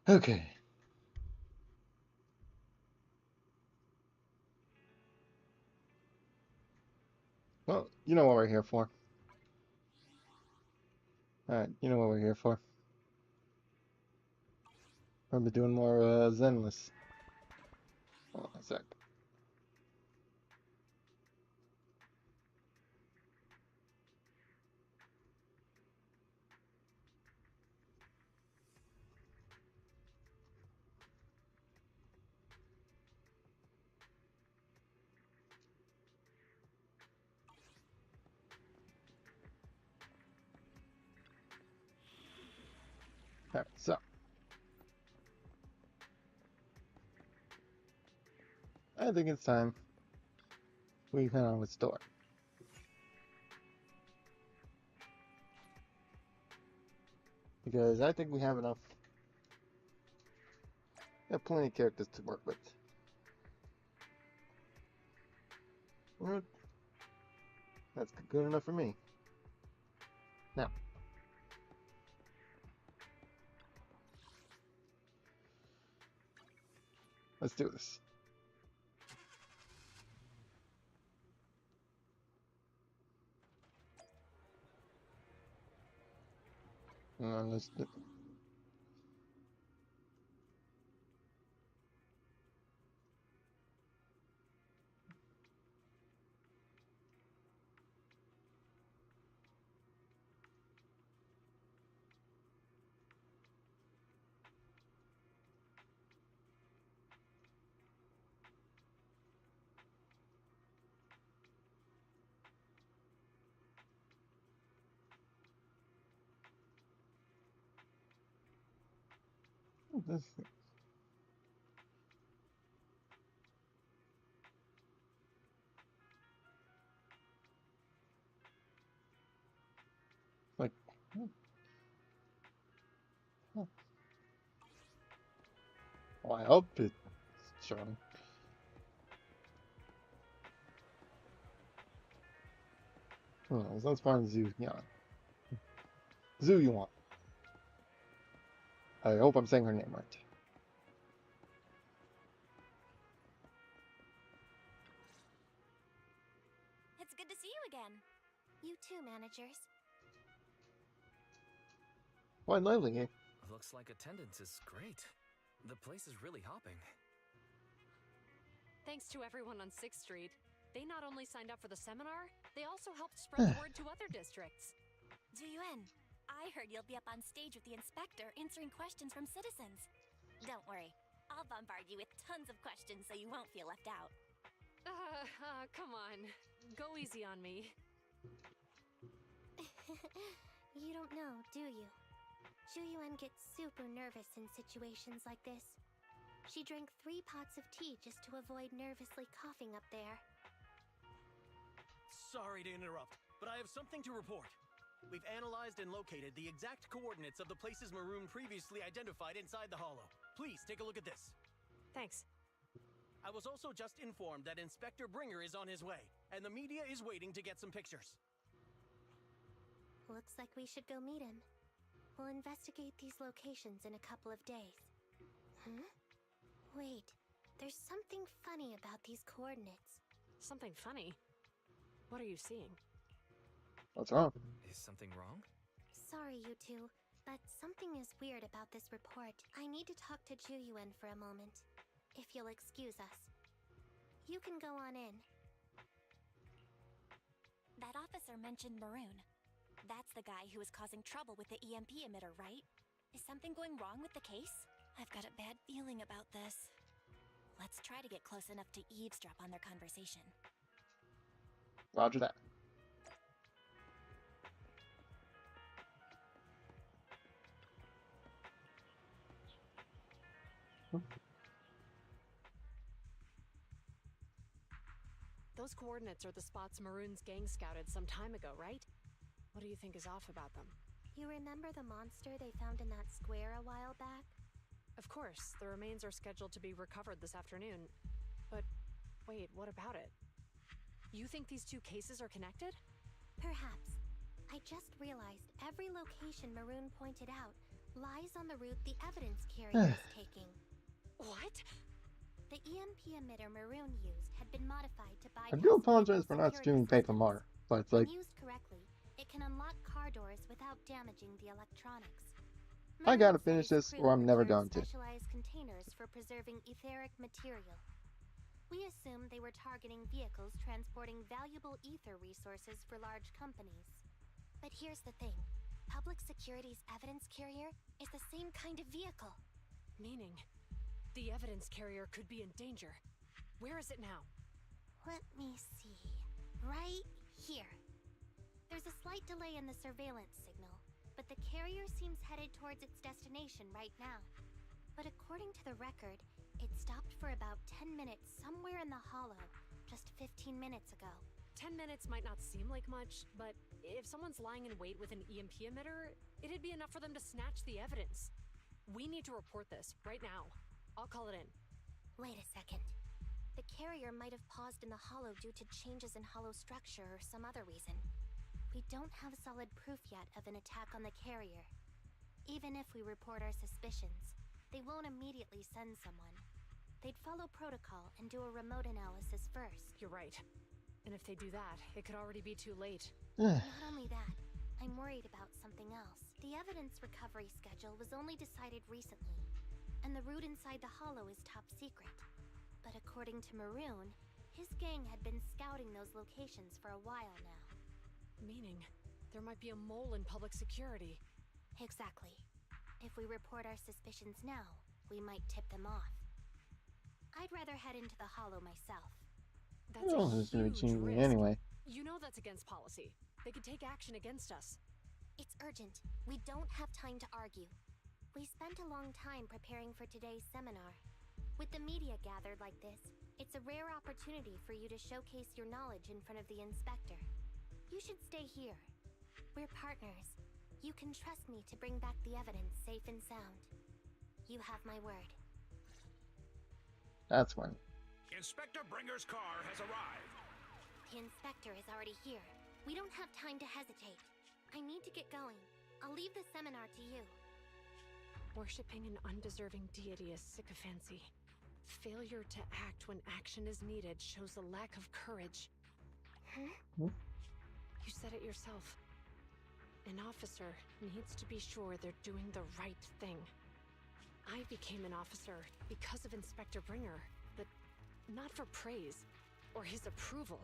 Okay. Well, you know what we're here for. Alright, you know what we're here for. We're gonna be doing more Zenless. Hold on a sec. Alright, so I think it's time we head on with store. Because I think we have enough. We have plenty of characters to work with. Well, that's good enough for me. Now, let's do this. Let's do. This like. Well, I hope it's showing. Oh, let's find Zoo. Yeah, Zoo you want. I hope I'm saying her name right. It's good to see you again. You too, managers. Why lovely, eh? Looks like attendance is great. The place is really hopping. Thanks to everyone on 6th Street. They not only signed up for the seminar, they also helped spread the word to other districts. Zuyuan, I heard you'll be up on stage with the inspector answering questions from citizens. Don't worry, I'll bombard you with tons of questions so you won't feel left out. Come on. Go easy on me. You don't know, do you? Zuyuan gets super nervous in situations like this. She drank 3 pots of tea just to avoid nervously coughing up there. Sorry to interrupt, but I have something to report. We've analyzed and located the exact coordinates of the places Maroon previously identified inside the hollow. Please take a look at this. Thanks. I was also just informed that Inspector Bringer is on his way, and the media is waiting to get some pictures. Looks like we should go meet him. We'll investigate these locations in a couple of days. Huh? Wait, there's something funny about these coordinates. Something funny? What are you seeing? What's wrong? Is something wrong? Sorry, you two, but something is weird about this report. I need to talk to Zuyuan for a moment, if you'll excuse us. You can go on in. That officer mentioned Maroon. That's the guy who was causing trouble with the EMP emitter, right? Is something going wrong with the case? I've got a bad feeling about this. Let's try to get close enough to eavesdrop on their conversation. Roger that. Those coordinates are the spots Maroon's gang scouted some time ago, right? What do you think is off about them? You remember the monster they found in that square a while back? Of course, the remains are scheduled to be recovered this afternoon. But wait, what about it? You think these two cases are connected? Perhaps. I just realized every location Maroon pointed out lies on the route the evidence carrier is taking. What? The EMP emitter Maroon used had been modified to bypass I do apologize vehicle for not security streaming Paper systems. Mario, but it's When like, used correctly, it can unlock car doors without damaging the electronics. I gotta Maroon said finish his this crew or I'm never prepared going to. specialized containers for preserving etheric material. We assumed they were targeting vehicles transporting valuable ether resources for large companies. But here's the thing. Public Security's evidence carrier is the same kind of vehicle. Meaning, the evidence carrier could be in danger. Where is it now? Let me see. Right here. There's a slight delay in the surveillance signal, but the carrier seems headed towards its destination right now. But according to the record, it stopped for about 10 minutes somewhere in the hollow, just 15 minutes ago. 10 minutes might not seem like much, but if someone's lying in wait with an EMP emitter, it'd be enough for them to snatch the evidence. We need to report this right now. I'll call it in. Wait a second. The carrier might have paused in the hollow due to changes in hollow structure or some other reason. We don't have solid proof yet of an attack on the carrier. Even if we report our suspicions, they won't immediately send someone. They'd follow protocol and do a remote analysis first. You're right. And if they do that, it could already be too late. Not only that, I'm worried about something else. The evidence recovery schedule was only decided recently, and the route inside the hollow is top secret. But according to Maroon, his gang had been scouting those locations for a while now. Meaning, there might be a mole in public security. Exactly. If we report our suspicions now, we might tip them off. I'd rather head into the hollow myself. That's well, a it's gonna huge change me risk. anyway. You know that's against policy. They could take action against us. It's urgent. We don't have time to argue. We spent a long time preparing for today's seminar. With the media gathered like this, it's a rare opportunity for you to showcase your knowledge in front of the inspector. You should stay here. We're partners. You can trust me to bring back the evidence safe and sound. You have my word. That's one. Inspector Bringer's car has arrived. The inspector is already here. We don't have time to hesitate. I need to get going. I'll leave the seminar to you. Worshipping an undeserving deity is sycophancy. Failure to act when action is needed shows a lack of courage. Huh? You said it yourself. An officer needs to be sure they're doing the right thing. I became an officer because of Inspector Bringer, but not for praise or his approval.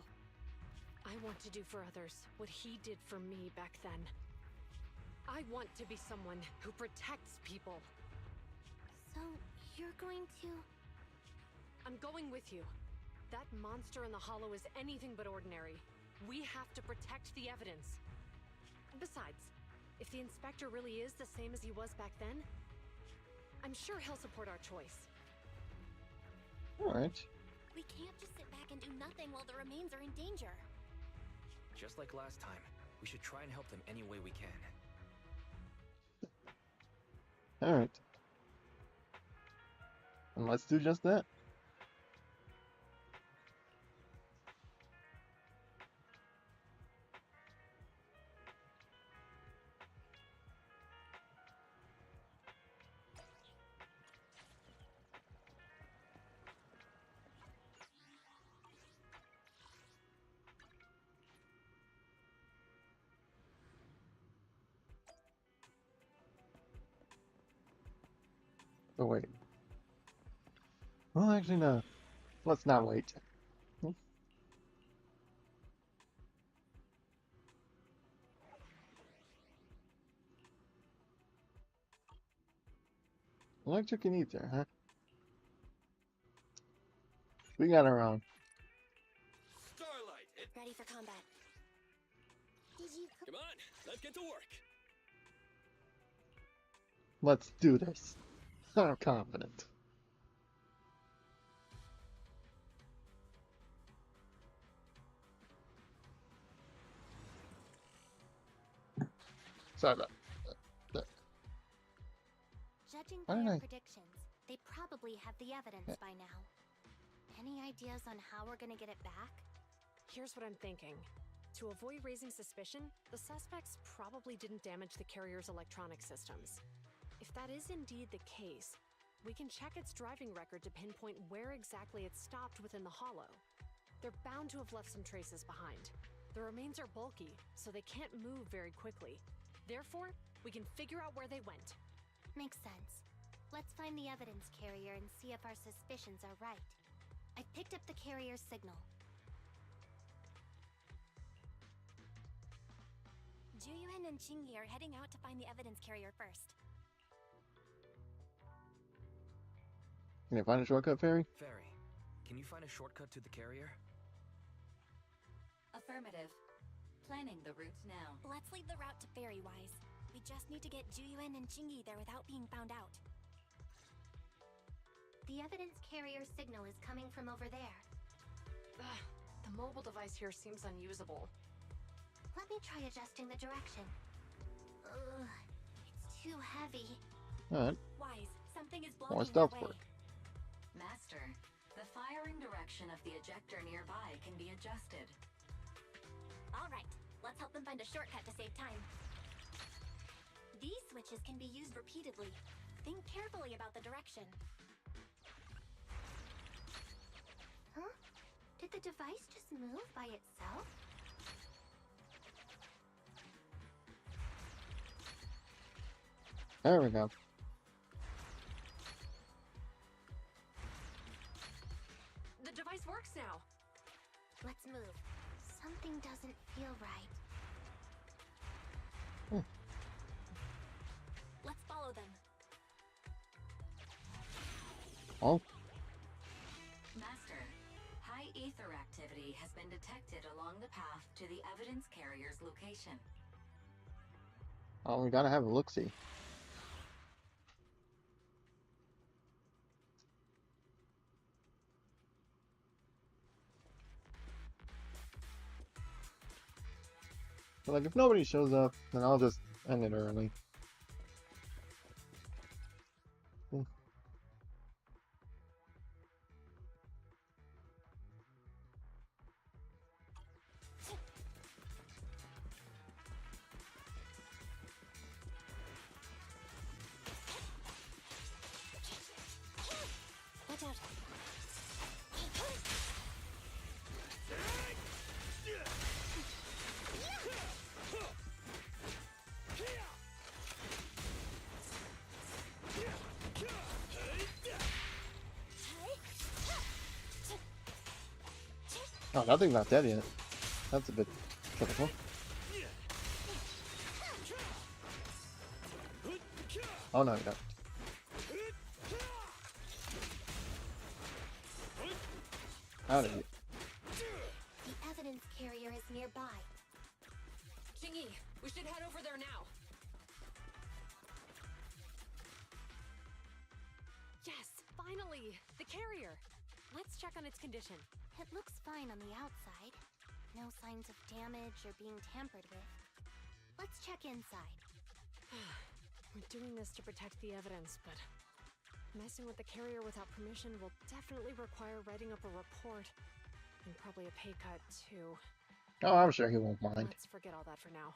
I want to do for others what he did for me back then. I want to be someone who protects people. So, you're going to... I'm going with you. That monster in the hollow is anything but ordinary. We have to protect the evidence. Besides, if the inspector really is the same as he was back then, I'm sure he'll support our choice. Alright. We can't just sit back and do nothing while the remains are in danger. Just like last time, we should try and help them any way we can. Alright. And let's do just that. But wait. Well, actually, no. Let's not wait. Electric and ether, huh? We got our own. Starlight, Ready for combat. Did you... come on, let's get to work. Let's do this. I'm confident. Sorry about that. Judging Why by don't our I- predictions, they probably have the evidence by now. Any ideas on how we're gonna get it back? Here's what I'm thinking. To avoid raising suspicion, the suspects probably didn't damage the carrier's electronic systems. If that is indeed the case, we can check its driving record to pinpoint where exactly it stopped within the hollow. They're bound to have left some traces behind. The remains are bulky, so they can't move very quickly. Therefore, we can figure out where they went. Makes sense. Let's find the evidence carrier and see if our suspicions are right. I picked up the carrier's signal. Juyuan and Qingyi are heading out to find the evidence carrier first. Can you find a shortcut, Fairy? Fairy, can you find a shortcut to the carrier? Affirmative. Planning the route now. Let's leave the route to Fairy-wise. We just need to get Juyuan and Qingyi there without being found out. The evidence carrier signal is coming from over there. The mobile device here seems unusable. Let me try adjusting the direction. Ugh, it's too heavy. Alright. Wise, something is More blocking stealth their way. work. Master, the firing direction of the ejector nearby can be adjusted. All right, let's help them find a shortcut to save time. These switches can be used repeatedly. Think carefully about the direction. Huh? Did the device just move by itself? There we go. The device works now. Let's move. Something doesn't feel right. Let's follow them. Oh, Master, high ether activity has been detected along the path to the evidence carrier's location. oh, we gotta have a look-see. But like, if nobody shows up, then I'll just end it early. Watch out. Oh, that thing's not dead yet. That's a bit typical. Oh no, you don't. Out of it. The evidence carrier is nearby. Qingyi, we should head over there now. Yes, finally! The carrier! Let's check on its condition. It looks fine on the outside. No signs of damage or being tampered with. Let's check inside. We're doing this to protect the evidence, but messing with the carrier without permission will definitely require writing up a report. And probably a pay cut, too. Oh, I'm sure he won't mind. Let's forget all that for now.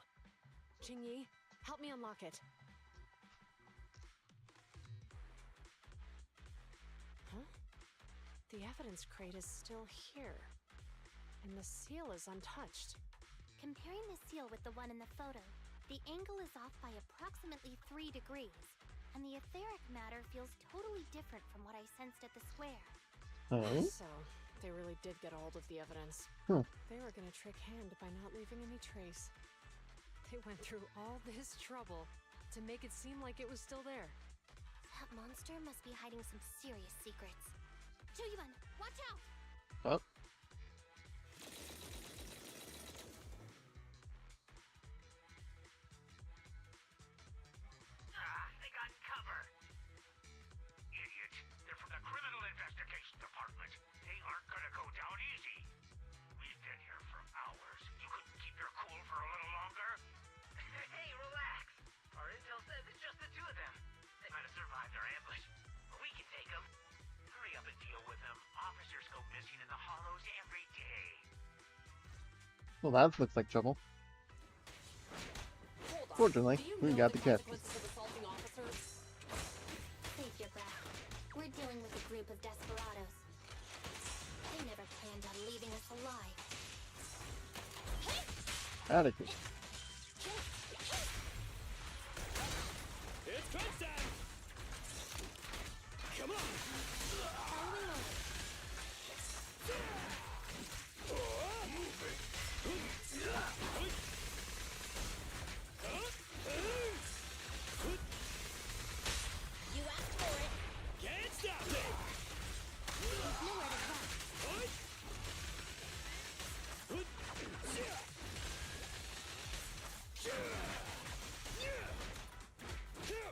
Qingyi, help me unlock it. Huh? The evidence crate is still here. And the seal is untouched. Comparing the seal with the one in the photo, the angle is off by approximately 3 degrees, and the etheric matter feels totally different from what I sensed at the square. Oh. So, they really did get a hold of the evidence. They were gonna trick Hand by not leaving any trace. They went through all this trouble to make it seem like it was still there. That monster must be hiding some serious secrets. Juyuan, watch out! Oh. They got cover. Idiots. They're from the Criminal Investigation Department. They aren't gonna go down easy. We've been here for hours. You couldn't keep your cool for a little longer? Hey, relax. Our intel says it's just the two of them. They might have survived our ambush. But we can take them. Hurry up and deal with them. Officers go missing in the hollows every day. Well, that looks like trouble. Hold on. Fortunately, Do you we know got the cat. consequences of assaulting officers? group of desperados. They never planned on leaving us alive. Adequate. It's crunch time! Come on! You asked for it. Can't stop me! There's nowhere to run.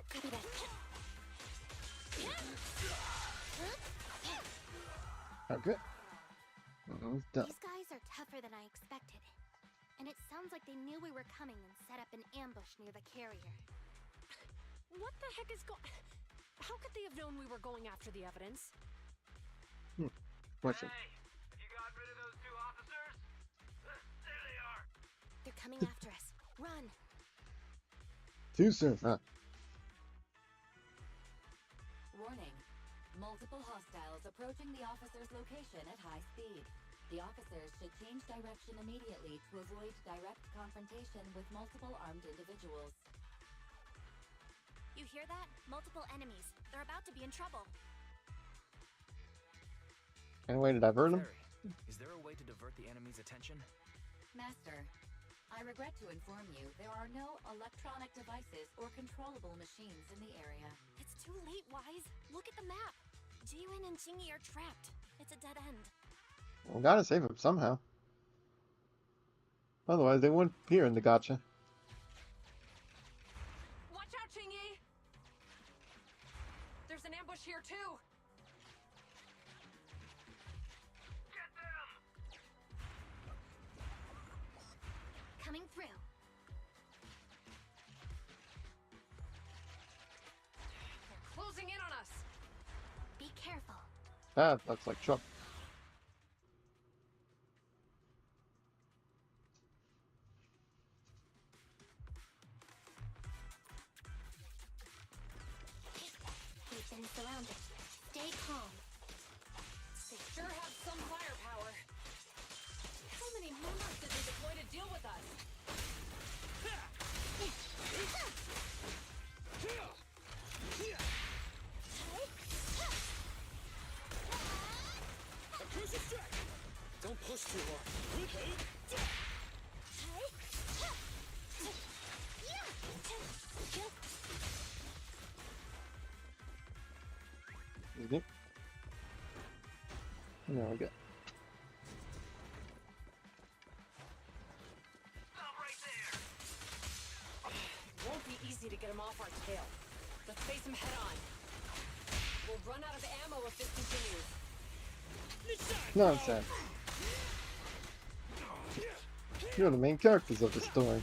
Copy that. Okay. Done. These guys are tougher than I expected. And it sounds like they knew we were coming and set up an ambush near the carrier. What the heck is How could they have known we were going after the evidence? Question. Hey, you got rid of those 2 officers? There they are. They're coming after us. Run! Too soon, huh? Warning. Multiple hostiles approaching the officer's location at high speed. The officers should change direction immediately to avoid direct confrontation with multiple armed individuals. You hear that? Multiple enemies. They're about to be in trouble. Any way to divert them? Fairy, is there a way to divert the enemy's attention? Master, I regret to inform you there are no electronic devices or controllable machines in the area. It's too late, Wise. Look at the map. Ji-Yun and Chingy are trapped. It's a dead end. We gotta save them somehow. Otherwise, they wouldn't appear in the gotcha. Watch out, Chingy! There's an ambush here, too! Get them! Coming through. They're closing in on us! Be careful. That looks like trouble. We've been surrounded. Stay calm. They sure have some firepower. How many members did they deploy to deal with us? Don't push too hard. There we go. Stop right there! Won't be easy to get him off our tail. Let's face him head on. We'll run out of ammo if this continues. Nonsense. You're the main characters of the story.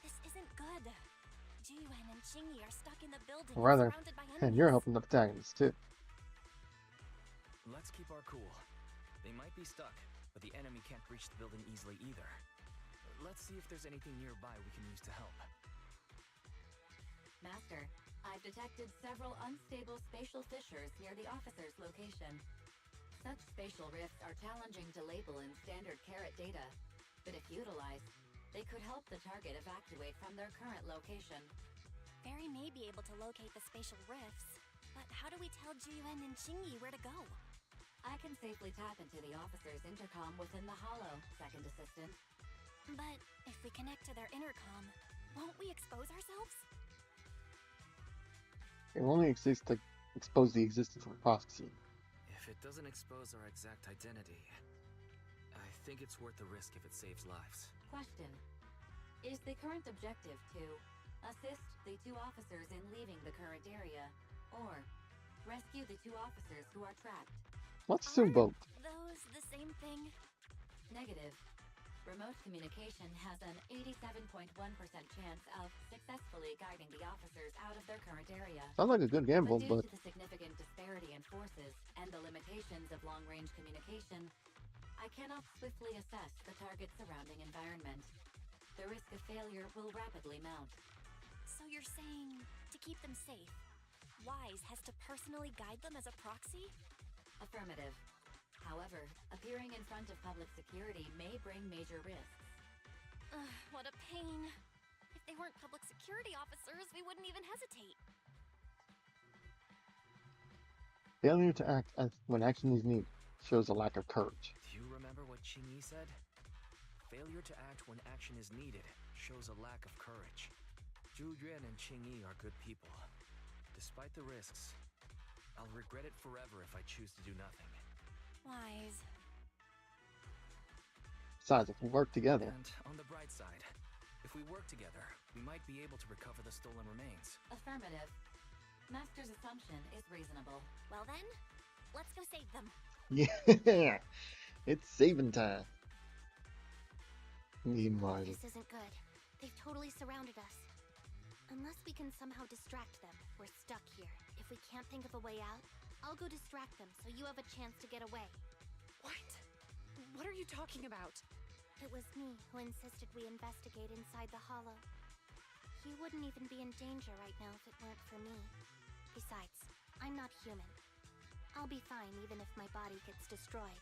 This isn't good. Ji-Yun and Chingy are stuck in the building Or rather, surrounded by enemies. and you're helping the protagonists too. Let's keep our cool. They might be stuck, but the enemy can't breach the building easily either. Let's see if there's anything nearby we can use to help. Master, I've detected several unstable spatial fissures near the officer's location. Such spatial rifts are challenging to label in standard carat data, but if utilized, they could help the target evacuate from their current location. Fairy may be able to locate the spatial rifts, but how do we tell Ji-Yun and Chingy where to go? I can safely tap into the officer's intercom within the hollow, Second Assistant. But if we connect to their intercom, won't we expose ourselves? It will only exist to expose the existence of proxy. If it doesn't expose our exact identity, I think it's worth the risk if it saves lives. Question. Is the current objective to assist the 2 officers in leaving the current area, or rescue the 2 officers who are trapped? Let's assume both. Those the same thing? Negative. Remote communication has an 87.1% chance of successfully guiding the officers out of their current area. Sounds like a good gamble, But due but to the significant disparity in forces and the limitations of long-range communication, I cannot swiftly assess the target's surrounding environment. The risk of failure will rapidly mount. So you're saying to keep them safe, Wise has to personally guide them as a proxy? Affirmative. However, appearing in front of public security may bring major risks. What a pain. If they weren't public security officers, we wouldn't even hesitate. Failure to act when action is needed shows a lack of courage. Do you remember what Qingyi said? Failure to act when action is needed shows a lack of courage. Zhu Yuan and Qingyi are good people. Despite the risks, I'll regret it forever if I choose to do nothing. Wise. Besides, if we work together, And on the bright side, if we work together, we might be able to recover the stolen remains. Affirmative. Master's assumption is reasonable. Well then, let's go save them. yeah, it's saving time. Meanwhile, This isn't good. They've totally surrounded us. Unless we can somehow distract them, we're stuck here. If we can't think of a way out, I'll go distract them so you have a chance to get away. What? What are you talking about? It was me who insisted we investigate inside the hollow. You wouldn't even be in danger right now if it weren't for me. Besides, I'm not human. I'll be fine even if my body gets destroyed.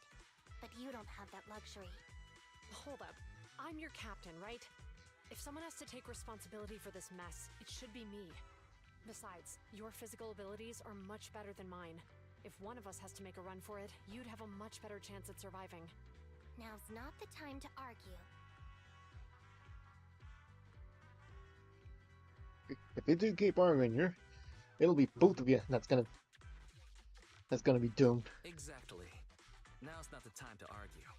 But you don't have that luxury. Hold up. I'm your captain, right? If someone has to take responsibility for this mess, it should be me. Besides, your physical abilities are much better than mine. If one of us has to make a run for it, you'd have a much better chance at surviving. Now's not the time to argue. if you do keep arguing, it'll be both of you that's gonna be doomed. Exactly. Now's not the time to argue.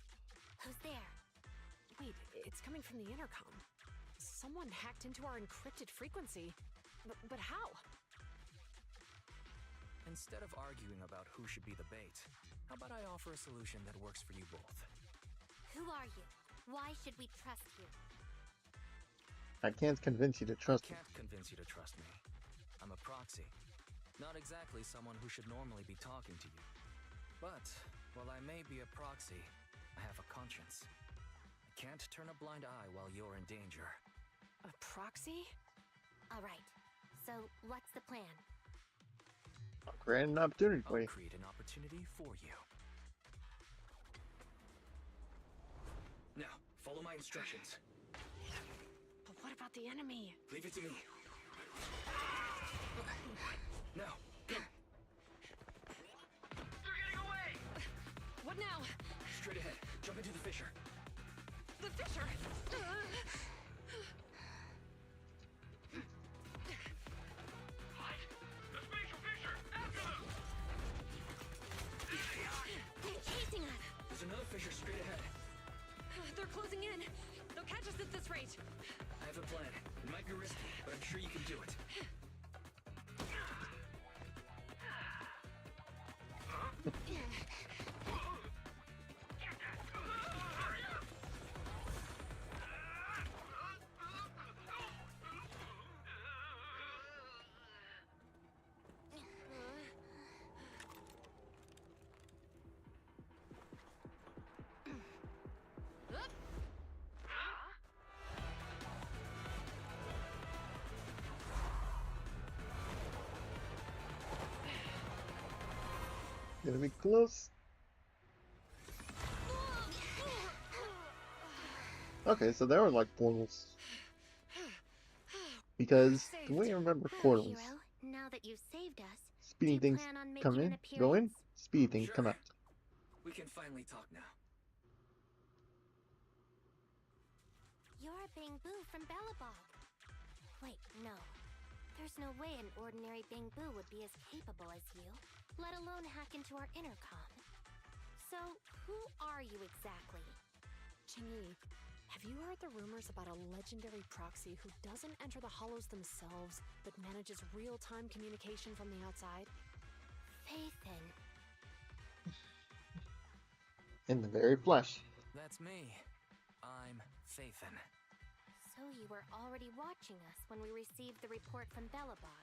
Who's there? Wait, it's coming from the intercom. Someone hacked into our encrypted frequency. But how? Instead of arguing about who should be the bait, how about I offer a solution that works for you both? Who are you? Why should we trust you? I can't convince you to trust me. Can't convince you to trust me. I'm a proxy. Not exactly someone who should normally be talking to you. But, while I may be a proxy, I have a conscience. I can't turn a blind eye while you're in danger. A proxy? Alright, so what's the plan? I'll create an opportunity for I'll you. create an opportunity for you. Now, follow my instructions. But what about the enemy? Leave it to me. Now, go. They're getting away! What now? Straight ahead. Jump into the fissure. The fissure! What? The spatial fissure! After them! They're chasing us! There's another fissure straight ahead. They're closing in. They'll catch us at this rate. I have a plan. It might be risky, but I'm sure you can do it. Gonna be close. Okay, so there were like portals. Because the way I remember portals, Hero, now that you've saved us, speeding do you things plan on come making in, an go in, appearance? speedy things come Sure. out. We can finally talk now. You're Bangbu from Bellabog. Wait, no. There's no way an ordinary Bangbu would be as capable as you, let alone hack into our intercom. So, who are you exactly? Qingyi, have you heard the rumors about a legendary proxy who doesn't enter the hollows themselves, but manages real-time communication from the outside? Faithin. In the very flesh. That's me. I'm Faithin. So you were already watching us when we received the report from Bellabog.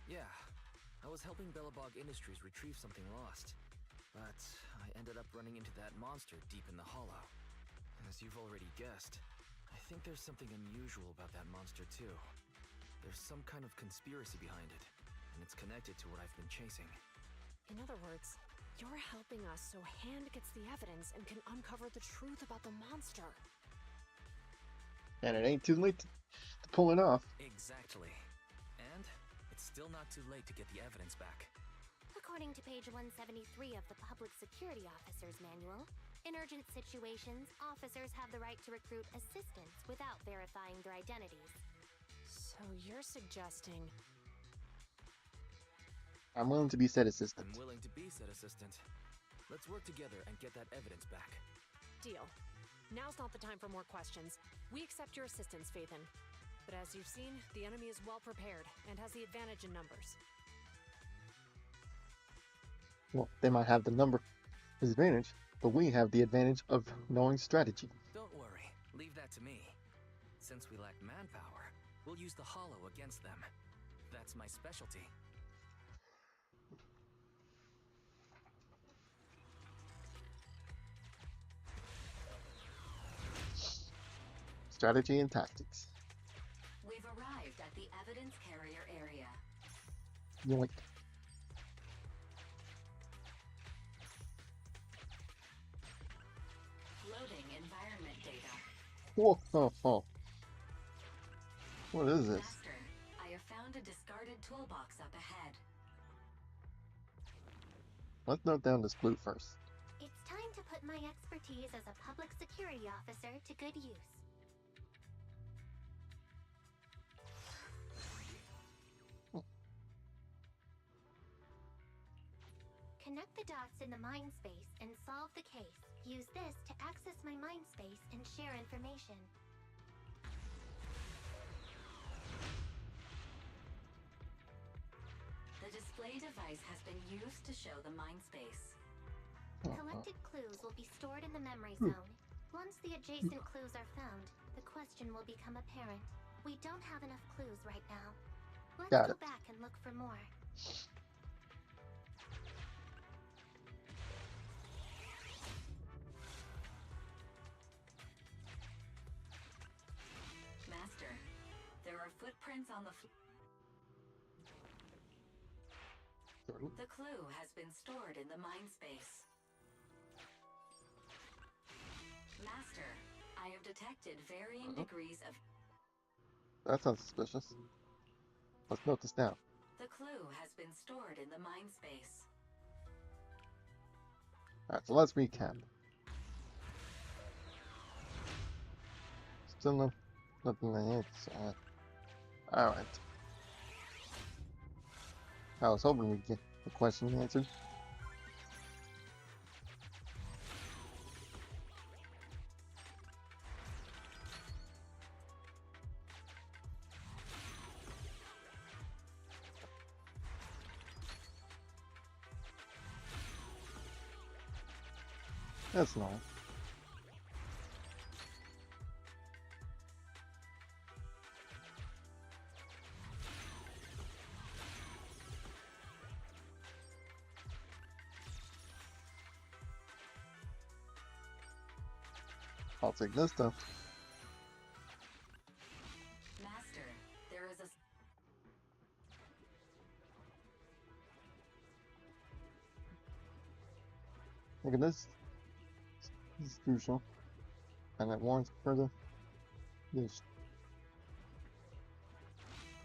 Yeah, I was helping Bellabog Industries retrieve something lost. But I ended up running into that monster deep in the hollow. As you've already guessed, I think there's something unusual about that monster too. There's some kind of conspiracy behind it, and it's connected to what I've been chasing. In other words, you're helping us so Hand gets the evidence and can uncover the truth about the monster. And it ain't too late to pull it off. Exactly. And it's still not too late to get the evidence back. According to page 173 of the Public Security Officer's Manual, in urgent situations, officers have the right to recruit assistants without verifying their identities. So you're suggesting... I'm willing to be said assistant. I'm willing to be said assistant. Let's work together and get that evidence back. Deal. Now's not the time for more questions. We accept your assistance, Phaethon. But as you've seen, the enemy is well prepared and has the advantage in numbers. Well, they might have the number advantage, but we have the advantage of knowing strategy. Don't worry, leave that to me. Since we lack manpower, we'll use the Hollow against them. That's my specialty. Strategy and tactics. We've arrived at the evidence carrier area. Yoink. Loading environment data. Whoa, oh, oh. What is this? Master, I have found a discarded toolbox up ahead. Let's note down this blue first. It's time to put my expertise as a public security officer to good use. Connect the dots in the mind space and solve the case. Use this to access my mind space and share information. The display device has been used to show the mind space. Collected clues will be stored in the memory zone. Once the adjacent clues are found, the question will become apparent. We don't have enough clues right now. Let's Got go it. back and look for more. Master, there are footprints on the The clue has been stored in the mind space. Master, I have detected varying degrees of... That sounds suspicious. Let's note this down. The clue has been stored in the mind space. Alright, so let's recap. Still nothing I hit. Alright. I was hoping we'd get the question answered. That's not. I'll take this stuff. Master, there is a... Look at this. This is crucial. And it warrants further use.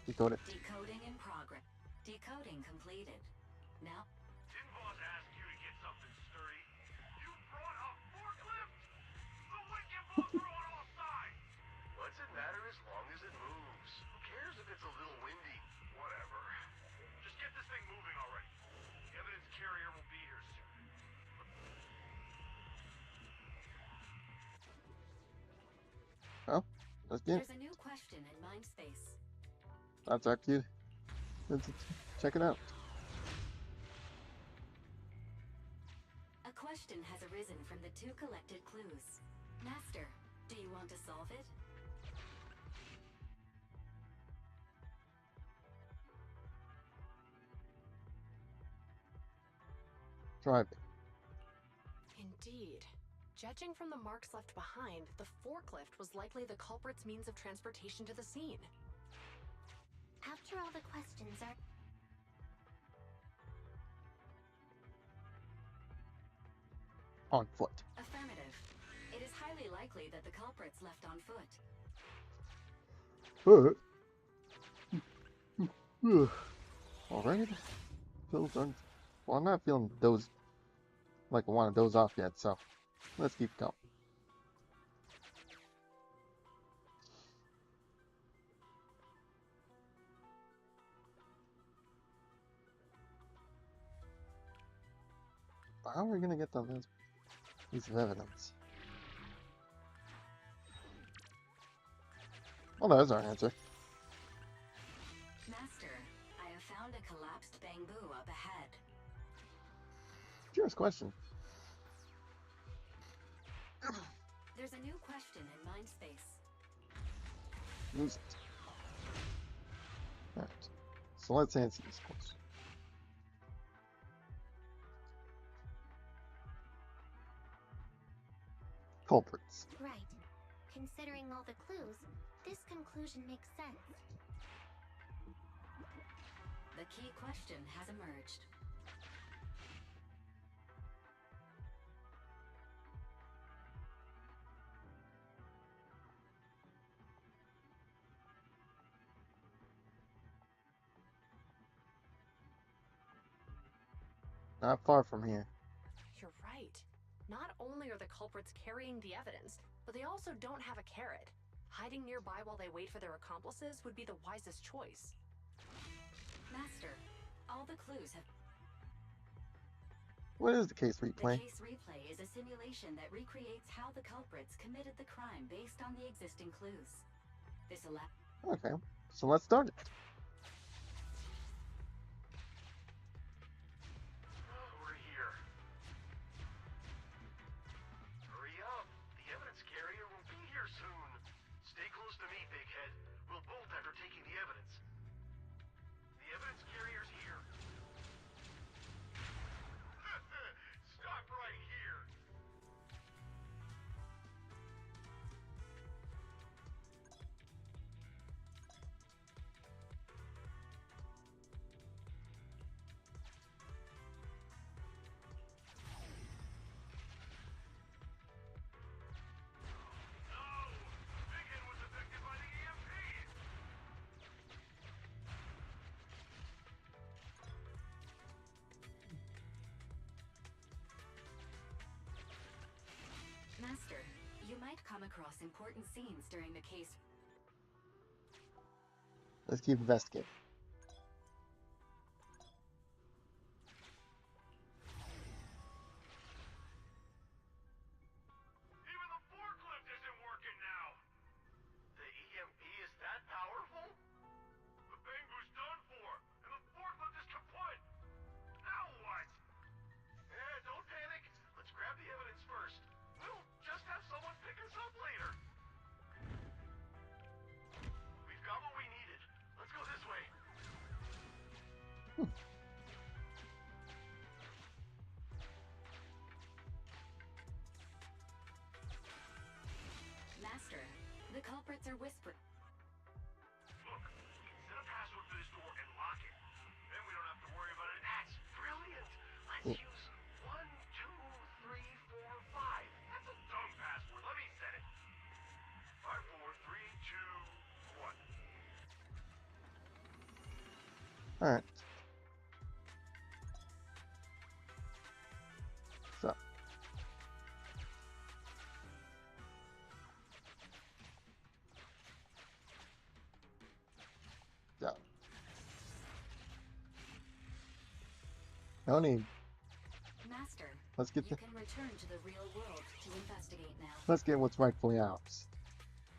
Decode it. Decoding in progress. Decoding completed. Now... Didn't boss ask you to get something sturdy? You brought a forklift? The wind can blow through on all sides! What's it matter as long as it moves? Who cares if it's a little windy? Whatever. Just get this thing moving already. The evidence carrier will be here soon. Well, let's get There's a new question in mind space. that's our cue. Let's check it out. A question has arisen from the two collected clues. Master, do you want to solve it? Try it. Indeed. Judging from the marks left behind, the forklift was likely the culprit's means of transportation to the scene. After all the questions are... On foot. Affirmative. It is highly likely that the culprits left on foot. Alright. Well, I'm not feeling those like I want to doze off yet, so let's keep going. How are we gonna get them this piece of evidence? Well, there's our answer. Master, I have found a collapsed bamboo up ahead. Curious question. There's a new question in Mindspace. Use it. Alright. So let's answer this question. Culprits. Right. Considering all the clues, this conclusion makes sense. The key question has emerged. Not far from here. You're right. Not only are the culprits carrying the evidence, but they also don't have a carrot. Hiding nearby while they wait for their accomplices would be the wisest choice. Master, all the clues have... What is the case replay? The case replay is a simulation that recreates how the culprits committed the crime based on the existing clues. This allows... Okay, so let's start it. We're here. Hurry up. The evidence carrier will be here soon. Stay close to me, Big Head. We'll bolt after taking the evidence. The evidence carrier's here. Stop right here. Big Head was affected by the EMP. Master, you might come across important scenes during the case. Let's keep investigating. Even the forklift isn't working now. The EMP is that powerful? The bamboo's done for, and the forklift is kaput. Now what? Don't panic. Let's grab the evidence first. We'll just have someone pick us up later. We've got what we needed. Let's go this way. Master, the culprits are whispering. Look, we can set a password for this door and lock it. Then we don't have to worry about it. That's brilliant. Let's use 1, 2, 3, 4, 5. That's a dumb password. Let me set it. 5, 4, 3, 2, 1. Alright. So. So. No need. Master, Let's get you the, can return to the real world to investigate now. let's get what's rightfully ours.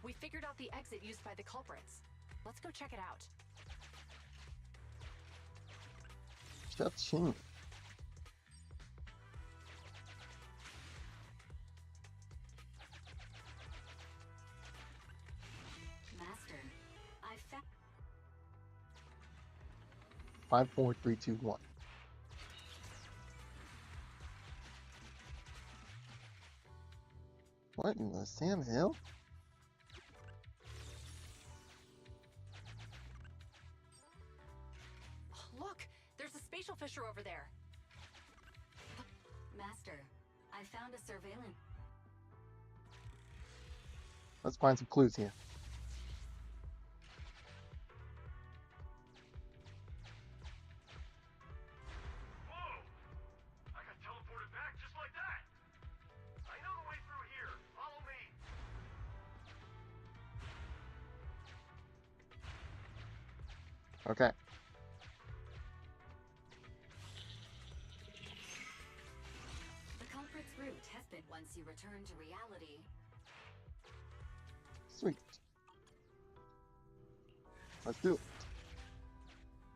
We figured out the exit used by the culprits. Let's go check it out. Cha-ching. Master, I found... 5, 4, 3, 2, 1. What in the Sam Hill? Look, there's a spatial fissure over there. Master, I found a surveillance. Let's find some clues here. Whoa! I got teleported back just like that. I know the way through here. Follow me. Okay. The culprit's route has been once you return to reality. Sweet. Let's do it.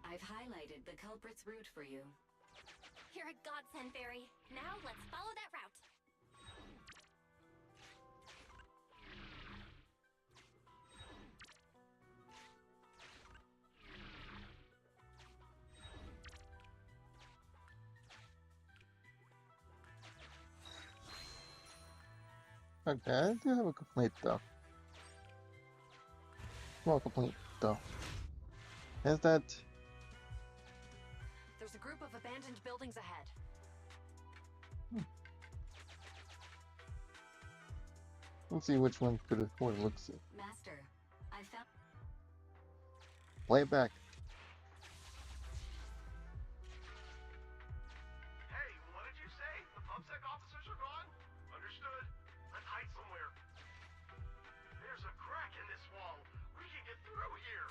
I've highlighted the culprit's route for you. You're a godsend, Barry. Now let's follow that route. Okay, I do have a complaint though. Small complaint though. Is that There's a group of abandoned buildings ahead. let's see which one could afford to look see. Master, I found. Play it back. Hey, what did you say? The PubSec officers are gone? Understood. Let's hide somewhere. There's a crack in this wall. We can get through here.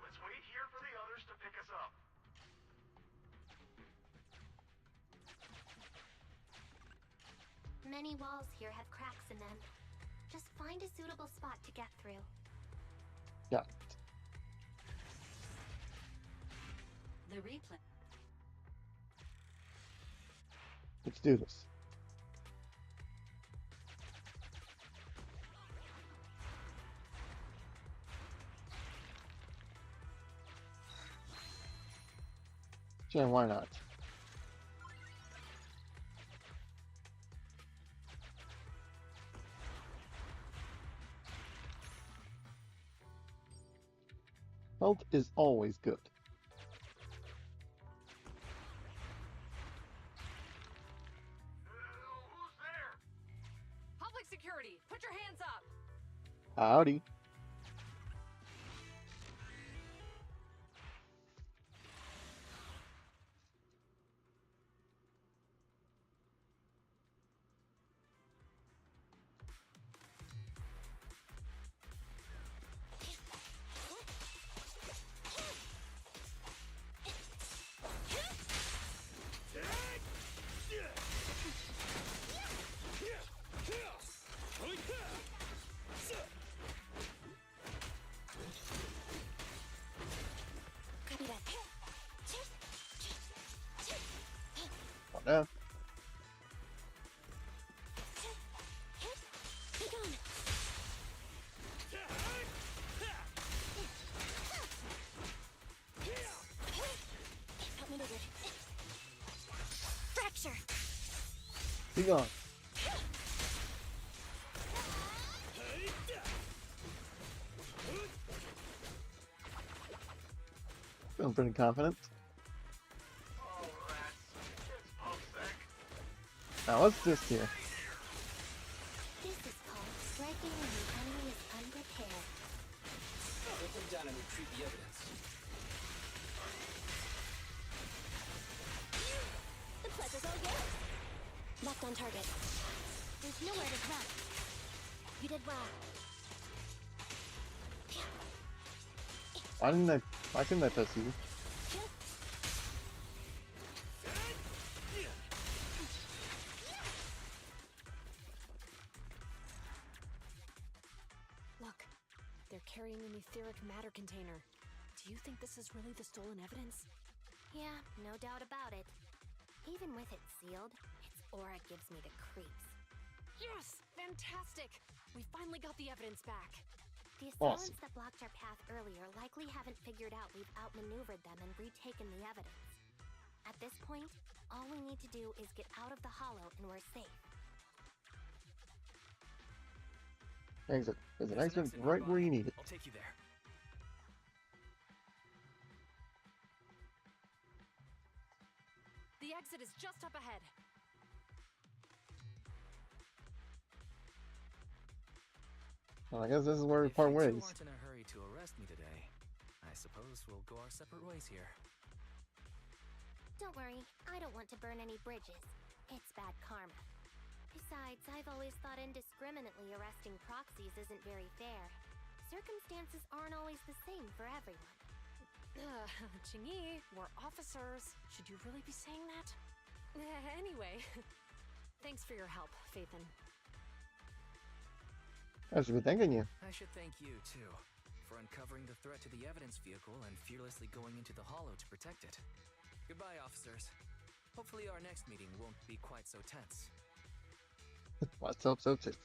Let's wait here for the others to pick us up. Many walls here have cracks in them. Just find a suitable spot to get through. Yeah. The replay. Let's do this. Sure, why not? Health is always good. Who's there? Public security, put your hands up! Howdy. Copy that. Oh, no. Be gone. Outmaneuvered. Fracture. Be gone. Feeling pretty confident. Oh, rats. It's PubSec. Now what's this here? This is called striking when the enemy is unprepared. Put them down and retrieve the evidence. The pleasure's all yours. Locked on target. There's nowhere to run. You did well. Why couldn't I press you? Look, they're carrying an etheric matter container. Do you think this is really the stolen evidence? Yeah, no doubt about it. Even with it sealed, its aura gives me the creeps. Yes! Fantastic! We finally got the evidence back. The Awesome. assailants that blocked our path earlier likely haven't figured out we've outmaneuvered them and retaken the evidence. At this point, all we need to do is get out of the hollow and we're safe. Exit. There's an There's an exit exit right where nearby. you need it. I'll take you there. The exit is just up ahead. Well, I guess this is where we If part you two ways. aren't in a hurry to arrest me today, I suppose we'll go our separate ways here. Don't worry, I don't want to burn any bridges. It's bad karma. Besides, I've always thought indiscriminately arresting proxies isn't very fair. Circumstances aren't always the same for everyone. Qingyi, we're officers. Should you really be saying that? Anyway, thanks for your help, Phaethon. I should be thanking you. I should thank you, too, for uncovering the threat to the evidence vehicle and fearlessly going into the hollow to protect it. Goodbye, officers. Hopefully our next meeting won't be quite so tense. Let's hope so too.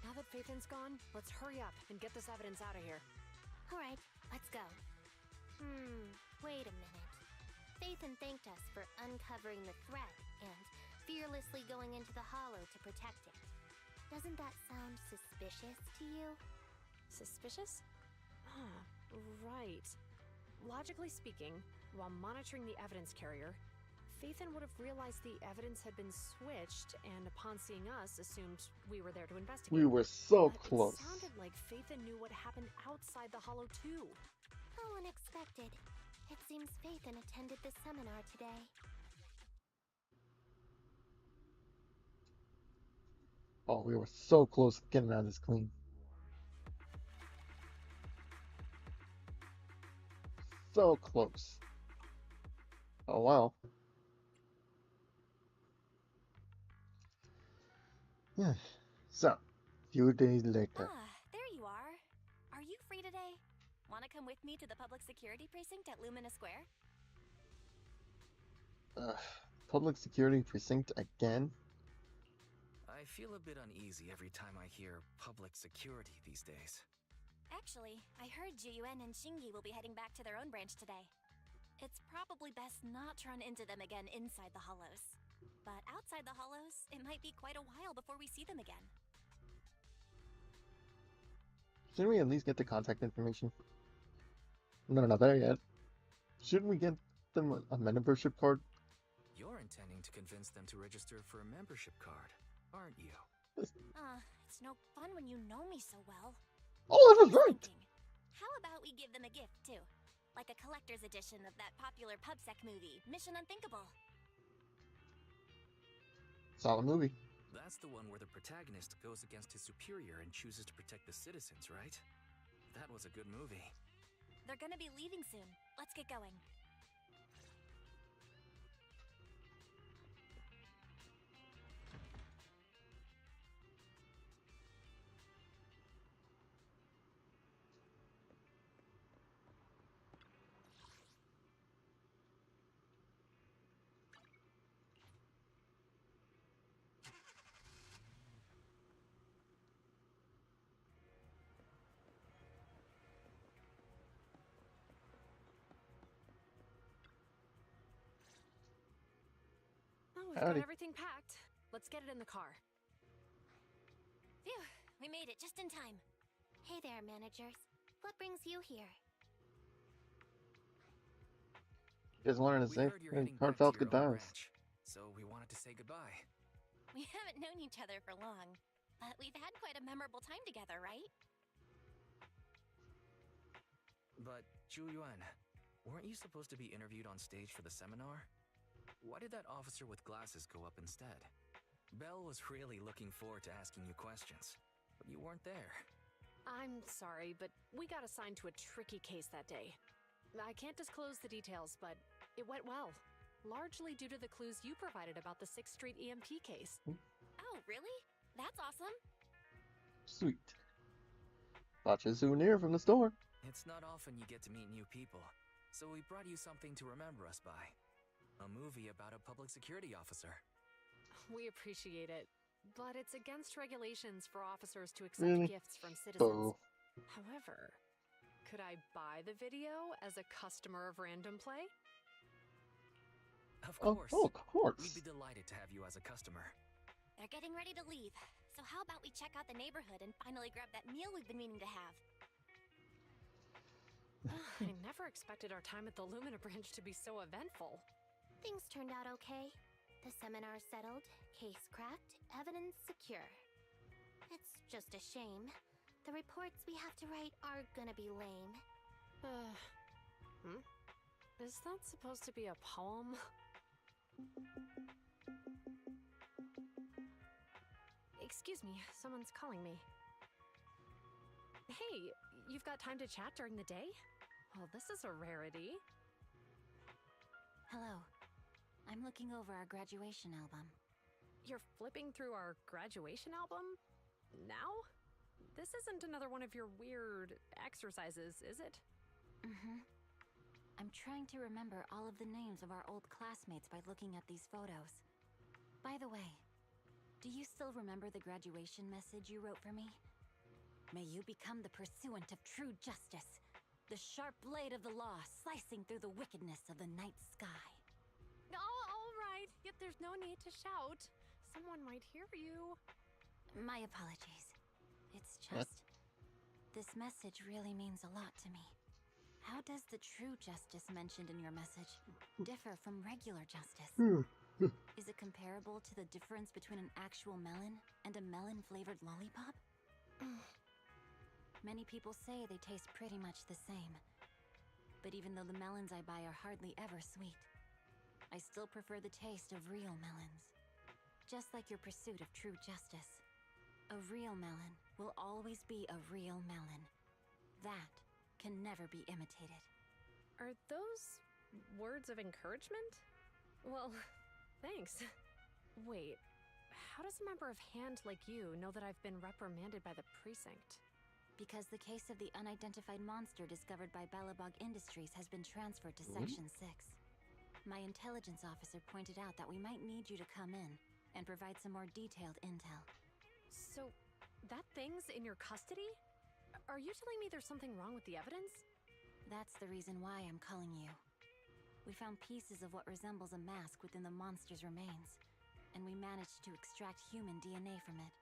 Now that Phaethon's gone, let's hurry up and get this evidence out of here. Alright, let's go. Wait a minute. Phaethon thanked us for uncovering the threat and fearlessly going into the hollow to protect it. Doesn't that sound suspicious to you? Suspicious? Huh, right. Logically speaking, while monitoring the evidence carrier, Phaethon would have realized the evidence had been switched, and upon seeing us, assumed we were there to investigate. We were so But close. It sounded like Phaethon knew what happened outside the hollow too. How unexpected. It seems Phaethon attended the seminar today. Oh, we were so close to getting out of this clean. So close. Oh wow. Yeah. So, few days later. There you are. Are you free today? Want to come with me to the public security precinct at Lumina Square? Public security precinct again? I feel a bit uneasy every time I hear public security these days. Actually, I heard Juyuan and Xingyi will be heading back to their own branch today. It's probably best not to run into them again inside the hollows. But outside the hollows, it might be quite a while before we see them again. Shouldn't we at least get the contact information? No, not there yet. Shouldn't we get them a membership card? You're intending to convince them to register for a membership card, aren't you? It's no fun when you know me so well. Oh, that was right! Thinking, how about we give them a gift, too? Like a collector's edition of that popular PubSec movie, Mission Unthinkable. Solid movie. That's the one where the protagonist goes against his superior and chooses to protect the citizens, right? That was a good movie. They're gonna be leaving soon. Let's get going. Oh, we've got Howdy. everything packed. Let's get it in the car. Phew, we made it just in time. Hey there, managers. What brings you here? Just wanted to We say heard you're heading back to heartfelt your good home times. ranch, so we wanted to say goodbye. We haven't known each other for long, but we've had quite a memorable time together, right? But, Julian, weren't you supposed to be interviewed on stage for the seminar? Why did that officer with glasses go up instead? Belle was really looking forward to asking you questions, but you weren't there. I'm sorry, but we got assigned to a tricky case that day. I can't disclose the details, but it went well. Largely due to the clues you provided about the 6th Street EMP case. Oh, really? That's awesome. Sweet. Bought you a souvenir from the store. It's not often you get to meet new people, so we brought you something to remember us by. A movie about a public security officer. We appreciate it, but it's against regulations for officers to accept Really? gifts from citizens. Boo. However, could I buy the video as a customer of Random Play? Of Oh, course. of course. We'd be delighted to have you as a customer. They're getting ready to leave, so how about we check out the neighborhood and finally grab that meal we've been meaning to have? I never expected our time at the Lumina branch to be so eventful. Things turned out okay. The seminar settled, case cracked, evidence secure. It's just a shame. The reports we have to write are gonna be lame. Is that supposed to be a poem? Excuse me, someone's calling me. Hey, you've got time to chat during the day? Well, this is a rarity. Hello. I'm looking over our graduation album. You're flipping through our graduation album? Now? This isn't another one of your weird exercises, is it? Mm-hmm. I'm trying to remember all of the names of our old classmates by looking at these photos. By the way, do you still remember the graduation message you wrote for me? May you become the pursuant of true justice, the sharp blade of the law slicing through the wickedness of the night sky. Oh, all right. Yet there's no need to shout. Someone might hear you. My apologies. It's What? just... This message really means a lot to me. How does the true justice mentioned in your message differ from regular justice? Is it comparable to the difference between an actual melon and a melon-flavored lollipop? Many people say they taste pretty much the same. But even though the melons I buy are hardly ever sweet, I still prefer the taste of real melons. Just like your pursuit of true justice. A real melon will always be a real melon. That can never be imitated. Are those words of encouragement? Well, thanks. Wait, how does a member of Hand like you know that I've been reprimanded by the precinct? Because the case of the unidentified monster discovered by Balabog Industries has been transferred to Section 6. My intelligence officer pointed out that we might need you to come in and provide some more detailed intel. So, that thing's in your custody? Are you telling me there's something wrong with the evidence? That's the reason why I'm calling you. We found pieces of what resembles a mask within the monster's remains, and we managed to extract human DNA from it.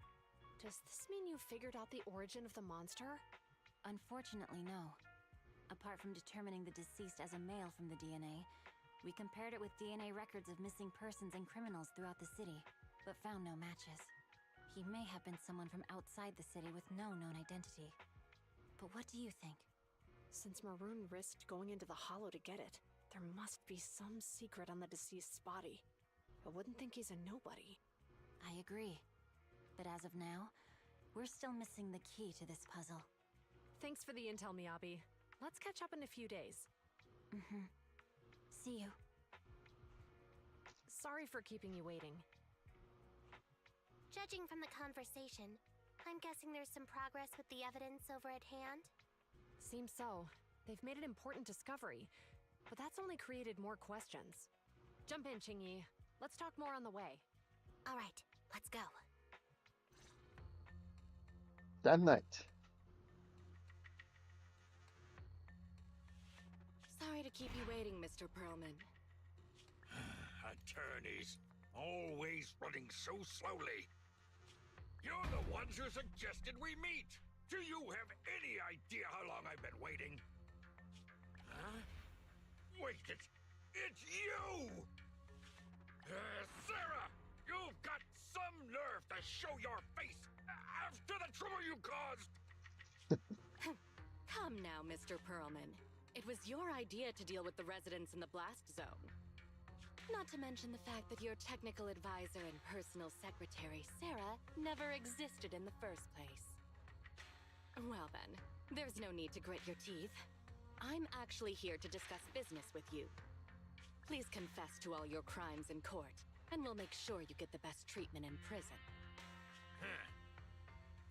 Does this mean you figured out the origin of the monster? Unfortunately, no. Apart from determining the deceased as a male from the DNA, we compared it with DNA records of missing persons and criminals throughout the city, but found no matches. He may have been someone from outside the city with no known identity. But what do you think? Since Maroon risked going into the Hollow to get it, there must be some secret on the deceased's body. I wouldn't think he's a nobody. I agree. But as of now, we're still missing the key to this puzzle. Thanks for the intel, Miyabi. Let's catch up in a few days. See you. Sorry for keeping you waiting. Judging from the conversation, I'm guessing there's some progress with the evidence over at Hand? Seems so. They've made an important discovery, but that's only created more questions. Jump in, Qingyi. Let's talk more on the way. All right, let's go. That night. Sorry to keep you waiting, Mr. Perlman. Attorneys, always running so slowly. You're the ones who suggested we meet. Do you have any idea how long I've been waiting? Huh? Wait, it's you! Sarah! You've got some nerve to show your face after the trouble you caused! Come now, Mr. Perlman. It was your idea to deal with the residents in the blast zone. Not to mention the fact that your technical advisor and personal secretary, Sarah, never existed in the first place. Well then, there's no need to grit your teeth. I'm actually here to discuss business with you. Please confess to all your crimes in court, and we'll make sure you get the best treatment in prison. Huh.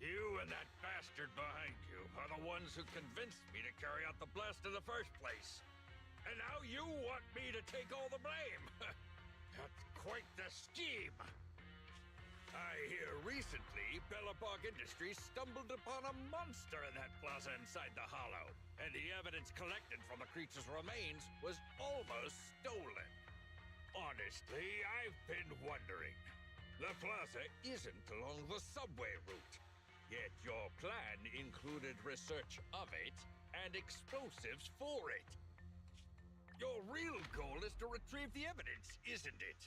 You and that bastard behind you are the ones who convinced me to carry out the blast in the first place. And now you want me to take all the blame. That's quite the scheme. I hear recently Bellabog Industries stumbled upon a monster in that plaza inside the hollow, and the evidence collected from the creature's remains was almost stolen. Honestly, I've been wondering. The plaza isn't along the subway route, yet your plan included research of it and explosives for it. Your real goal is to retrieve the evidence, isn't it?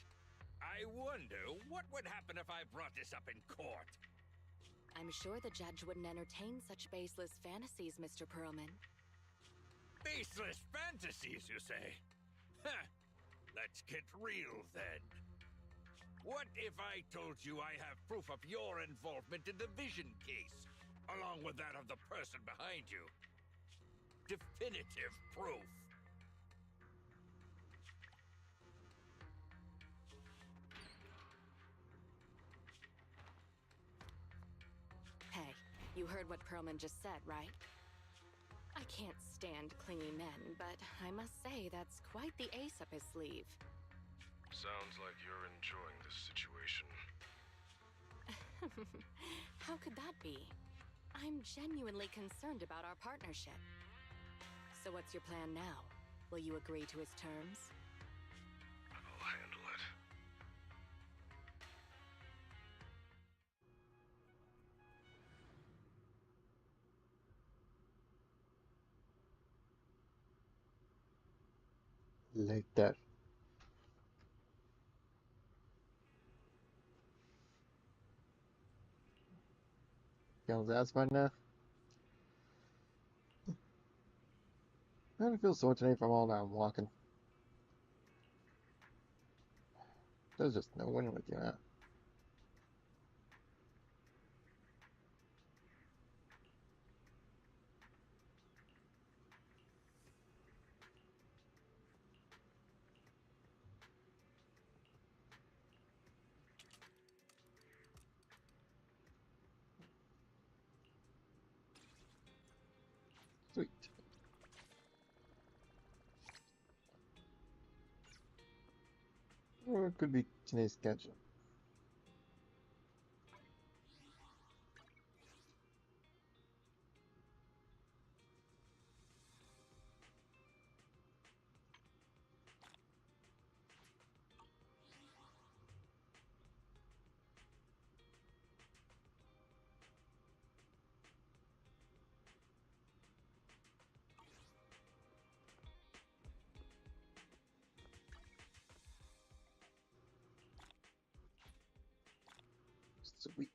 I wonder what would happen if I brought this up in court. I'm sure the judge wouldn't entertain such baseless fantasies, Mr. Perlman. Baseless fantasies, you say? Huh. Let's get real then. What if I told you I have proof of your involvement in the Vision case, along with that of the person behind you? Definitive proof. Hey, you heard what Perlman just said, right? I can't stand clingy men, but I must say that's quite the ace up his sleeve. Sounds like you're enjoying this situation. How could that be? I'm genuinely concerned about our partnership. So what's your plan now? Will you agree to his terms? I'll handle it. Like that. Feels satisfied now? I don't feel so today from all that walking. There's just no winning with you, man. Sweet. Or it could be today's schedule. Sweet.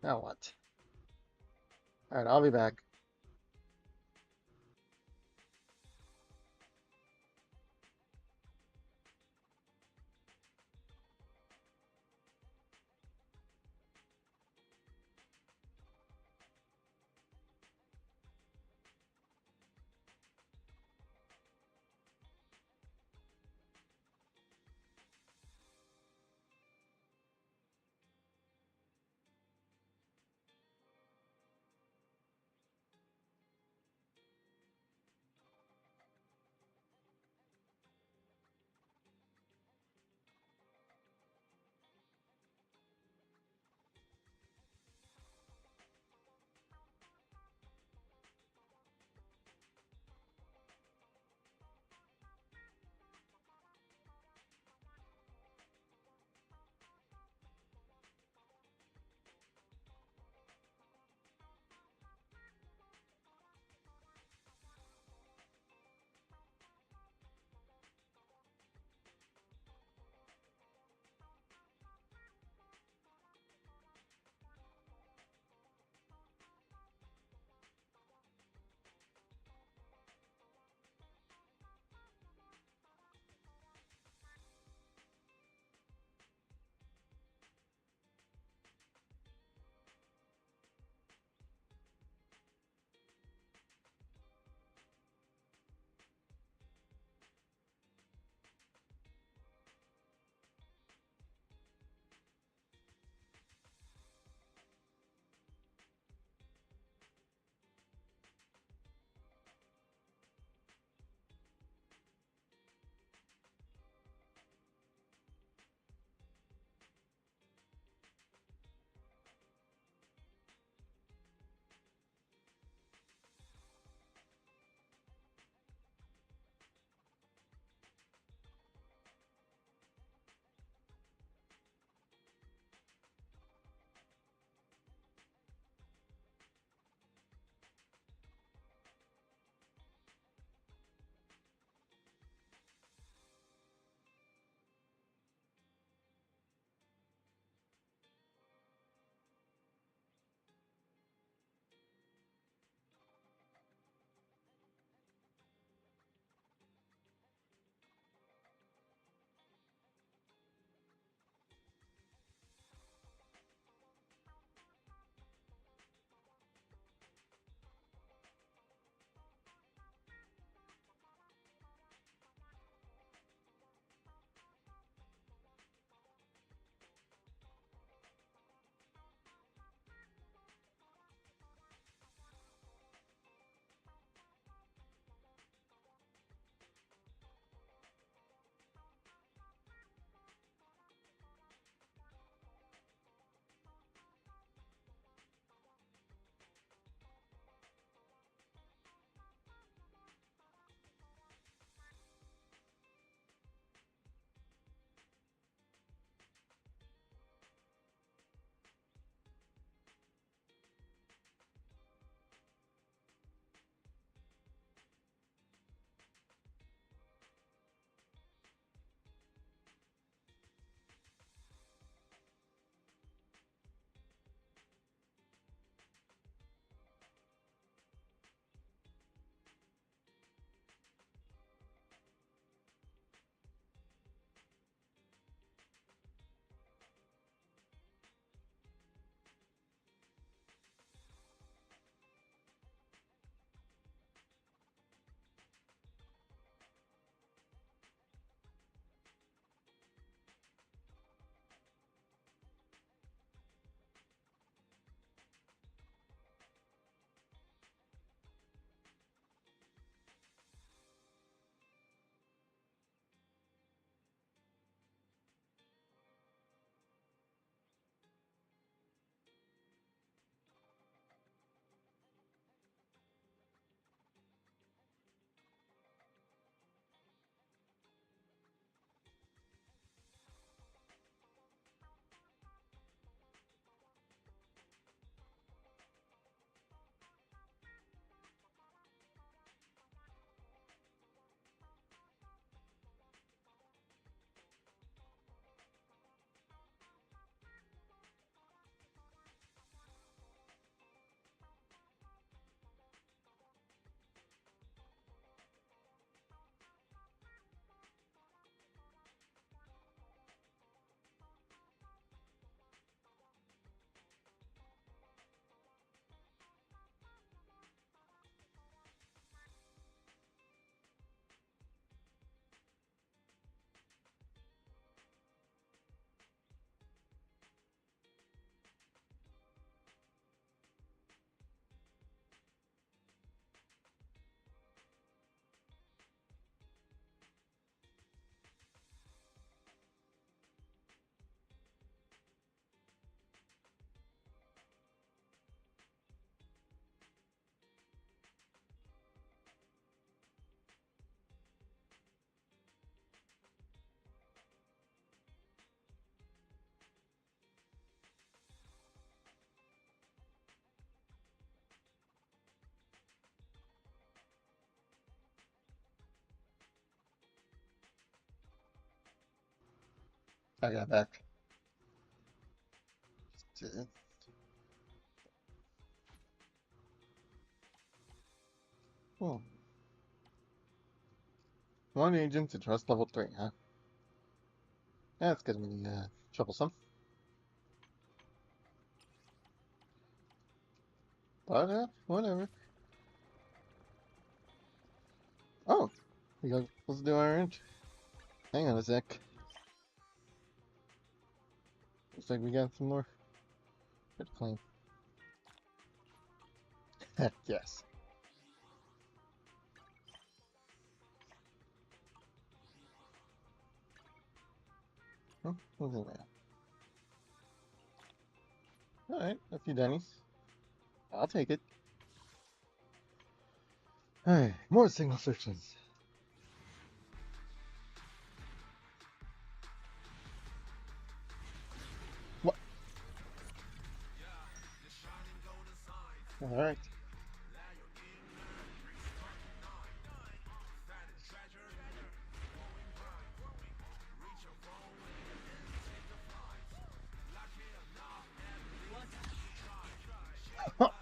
Now what? Alright, I'll be back. I got back. To- Oh, one agent to trust level 3, huh? That's gonna be troublesome. But whatever. Oh, let's do our int. Hang on a sec. Looks like we got some more. Good claim. Heck yes. Oh, what's in there? Alright, a few Denny's. I'll take it. Alright, more signal searches. What? Alright.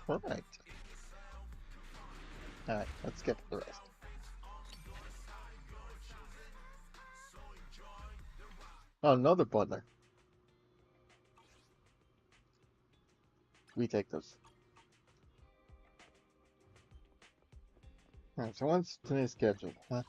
Alright. Alright, let's get to the rest. Oh, another butler. We take those. Alright, so what's today's schedule, huh?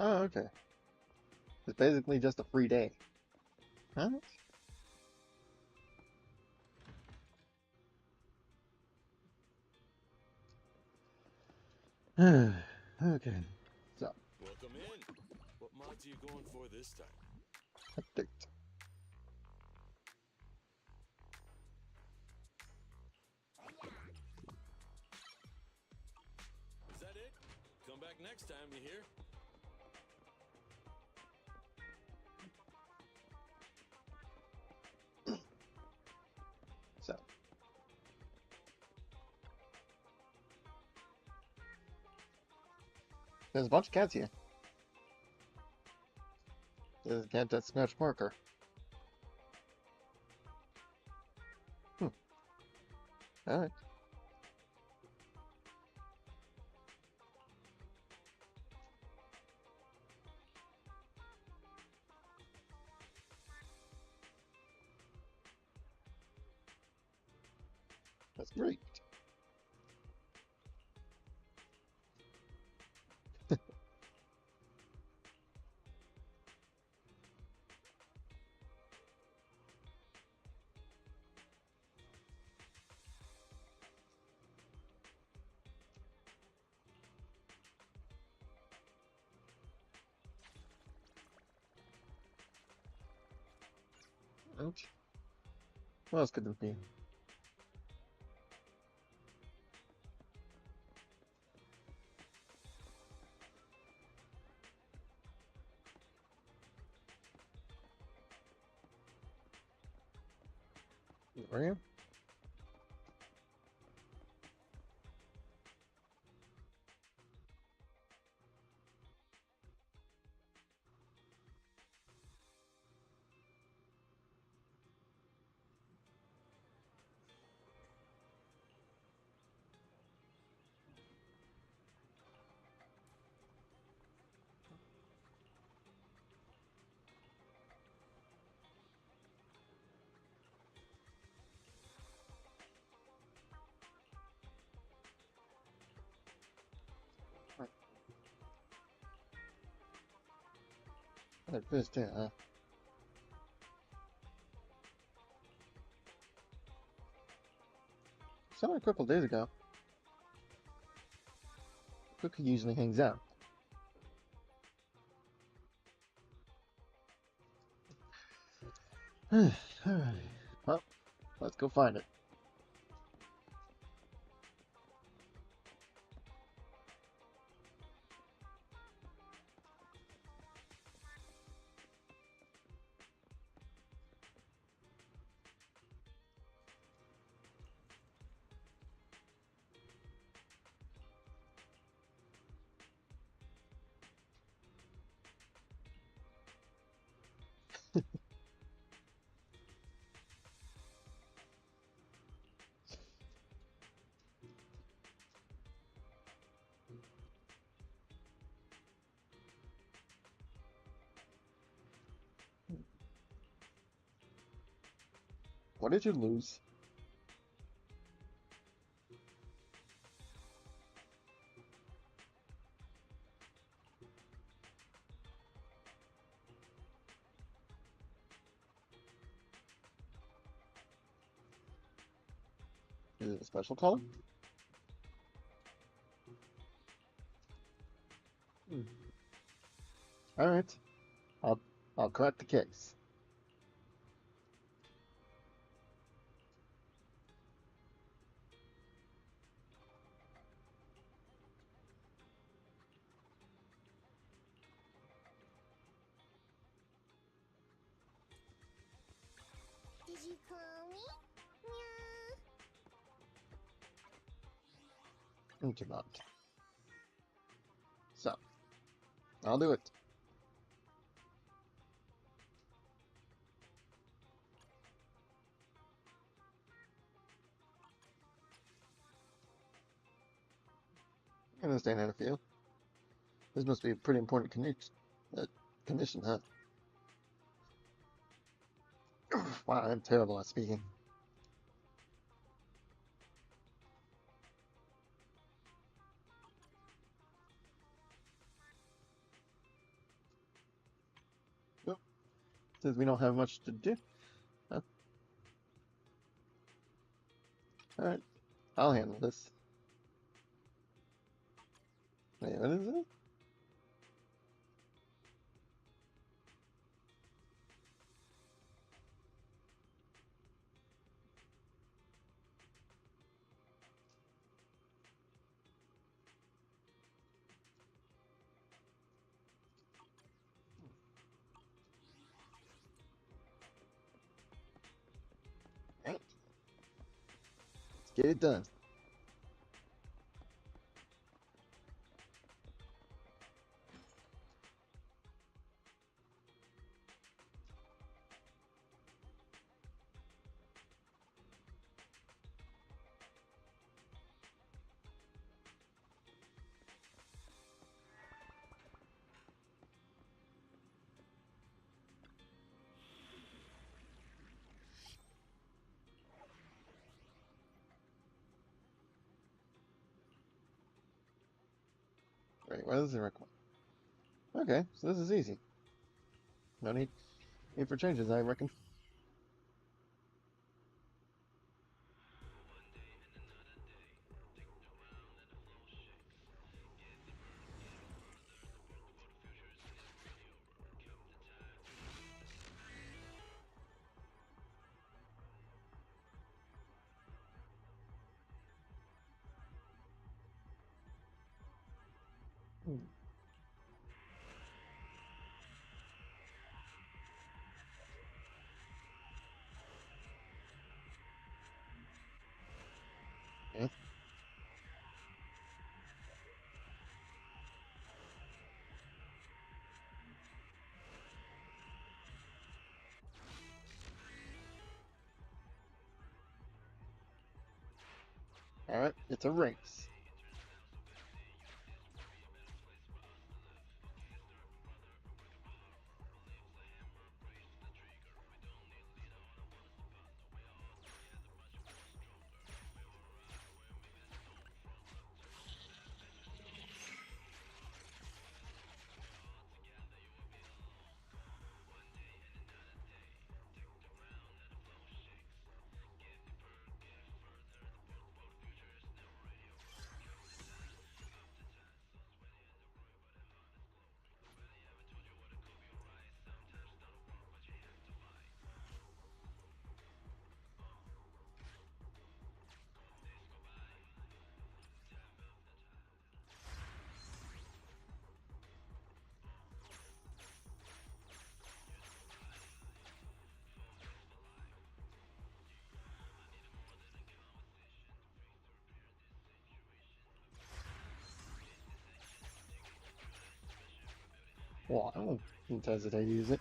Oh, okay. It's basically just a free day. Huh? Okay. So, Welcome in. What mods are you going for this time? update. Is that it? Come back next time, you hear? So. There's a bunch of cats here. There's a cat that scratched Parker. Alright. That's great. Ouch. What else could it be? Where are you? Like this too, huh? Saw it a couple days ago. Cookie usually hangs out. Alright. Well, let's go find it. What did you lose? Is it a special color? All right, I'll correct the case. Did you call me? Meow. Interrupt. So, I'll do it. I understand how to feel. This must be a pretty important condition, huh? Wow, I'm terrible at speaking. Well, since we don't have much to do, huh? All right, I'll handle this. Wait, what is it? All right, let's get it done. Wait, what does it require? Okay, so this is easy. No need for changes, I reckon. Okay. All right, it's a race. Well, I don't hesitate to use it.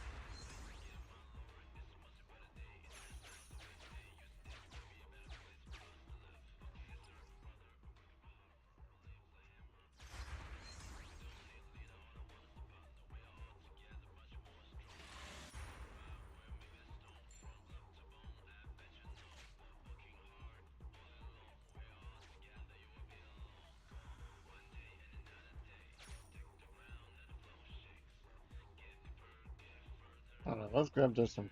I don't know. Let's grab just some.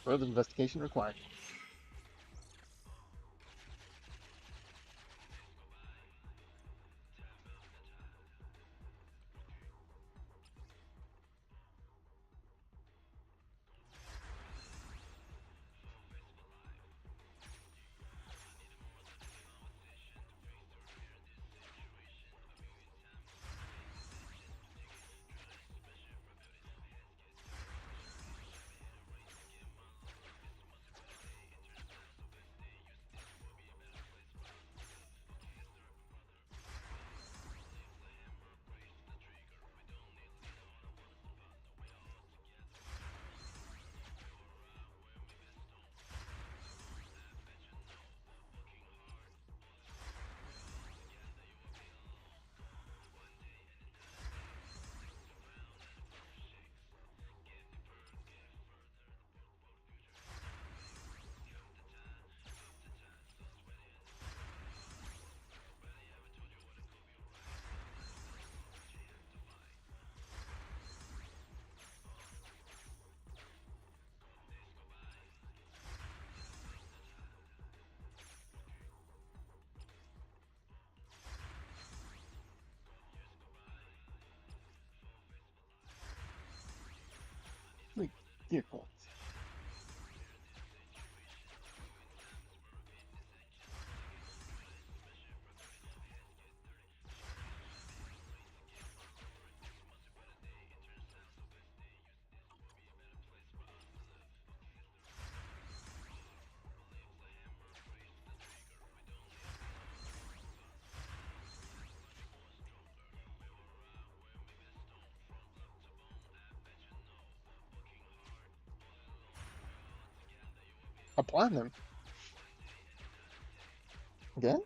Further investigation required. Like, dear God. Apply them. Again?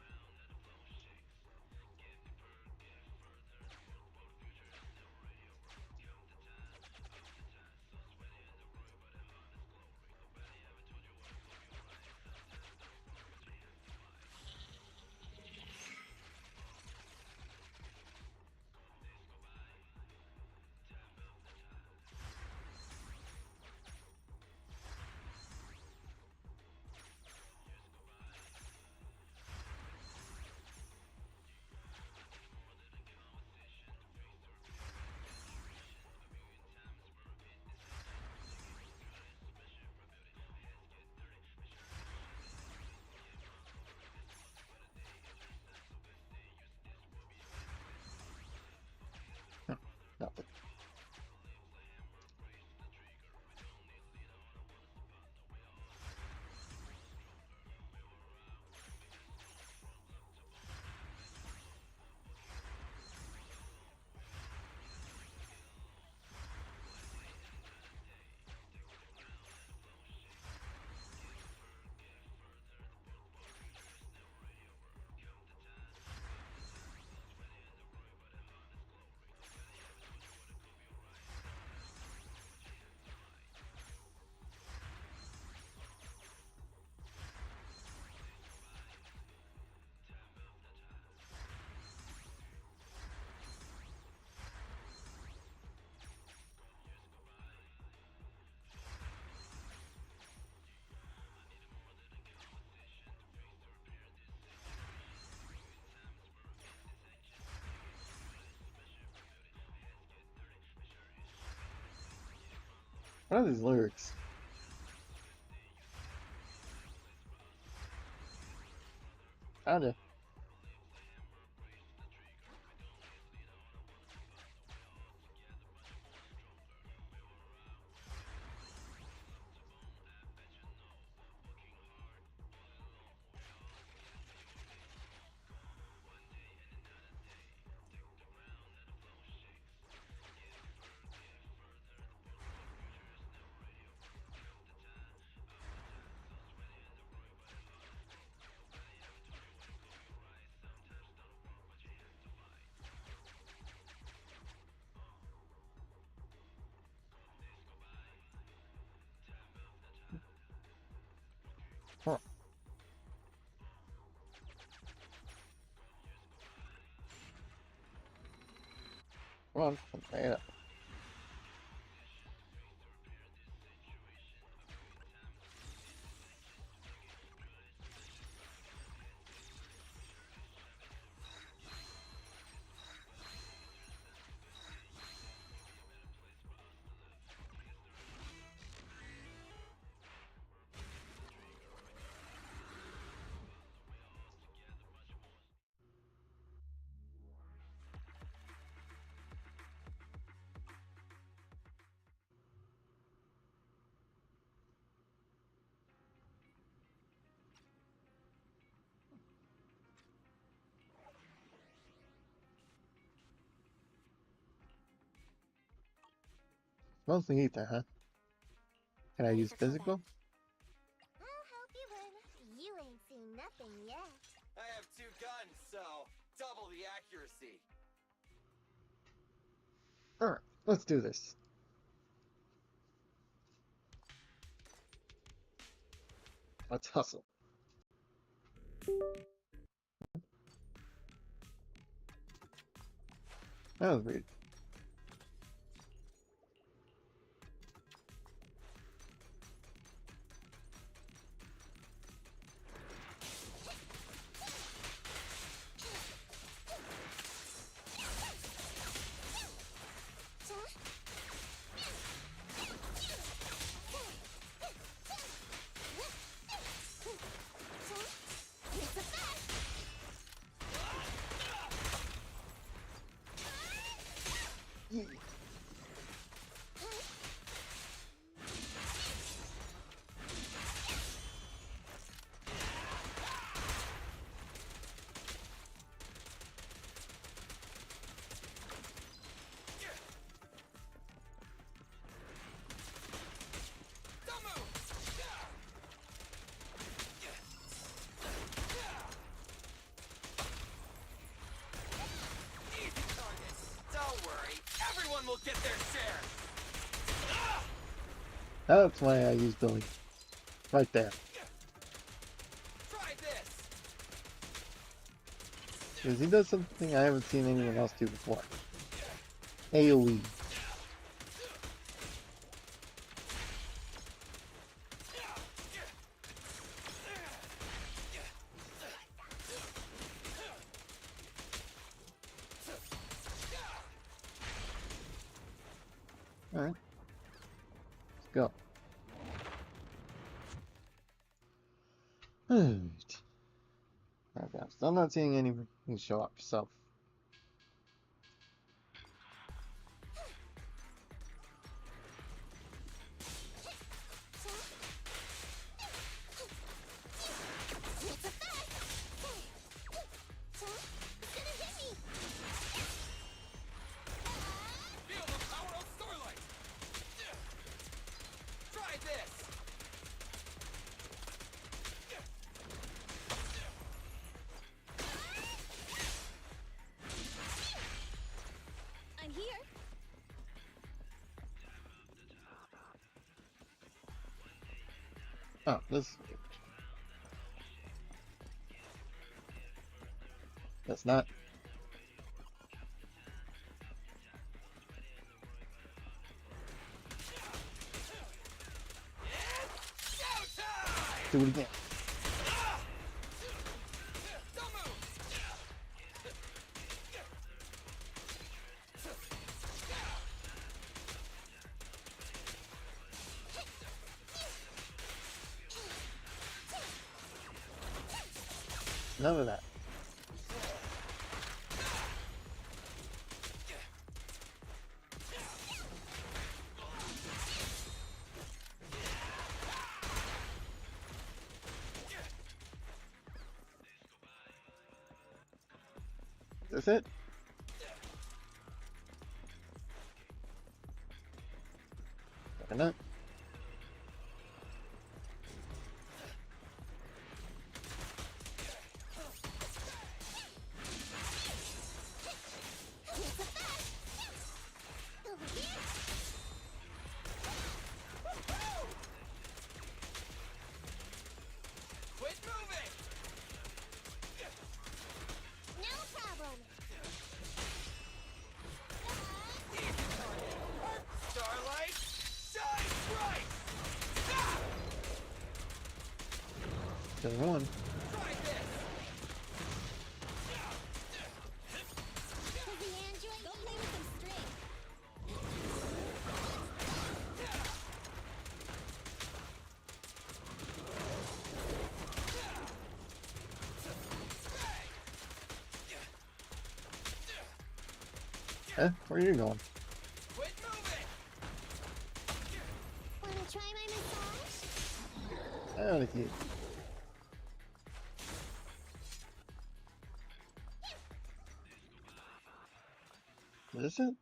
Nothing. What are these lyrics? Kinda. Huh. Come on, bring it up. Mostly ether, huh? Can I Ready use for combat? physical? I'll help you learn. You ain't seen nothing yet. I have 2 guns, so double the accuracy. Alright, let's do this. Let's hustle. That was weird. Everyone will get their share. That's why I use Billy. Right there. Try this. Because he does something I haven't seen anyone else do before. AoE. Alright. Let's go. Alright. Okay, I'm still not seeing anything show up, so. Feel the power of Starlight. Try this. I'm here. Oh, this. That's not. Do it again. None of that. Is this it? Or not? Quit moving. No problem. Turn one. Eh, where are you going? Quit moving! Wanna try my massage? I like you. Is this it?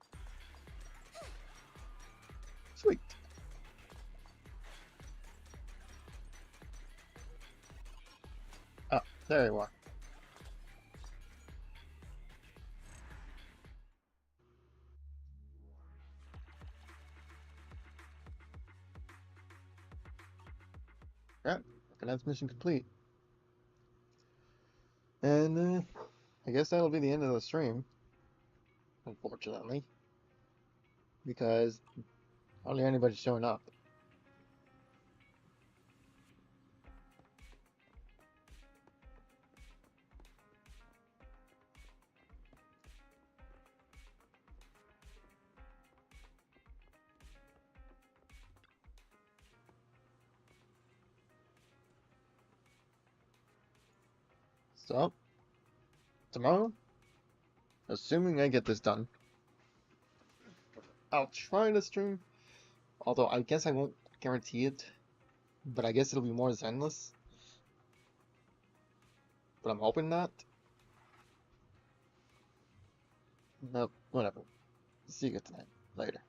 Sweet. Oh, there you are. Yep, that's mission complete. And I guess that'll be the end of the stream, unfortunately, because hardly anybody's showing up. So, tomorrow, assuming I get this done, I'll try to stream, although I guess I won't guarantee it, but I guess it'll be more Zenless. But I'm hoping not. No, whatever. See you guys tonight. Later.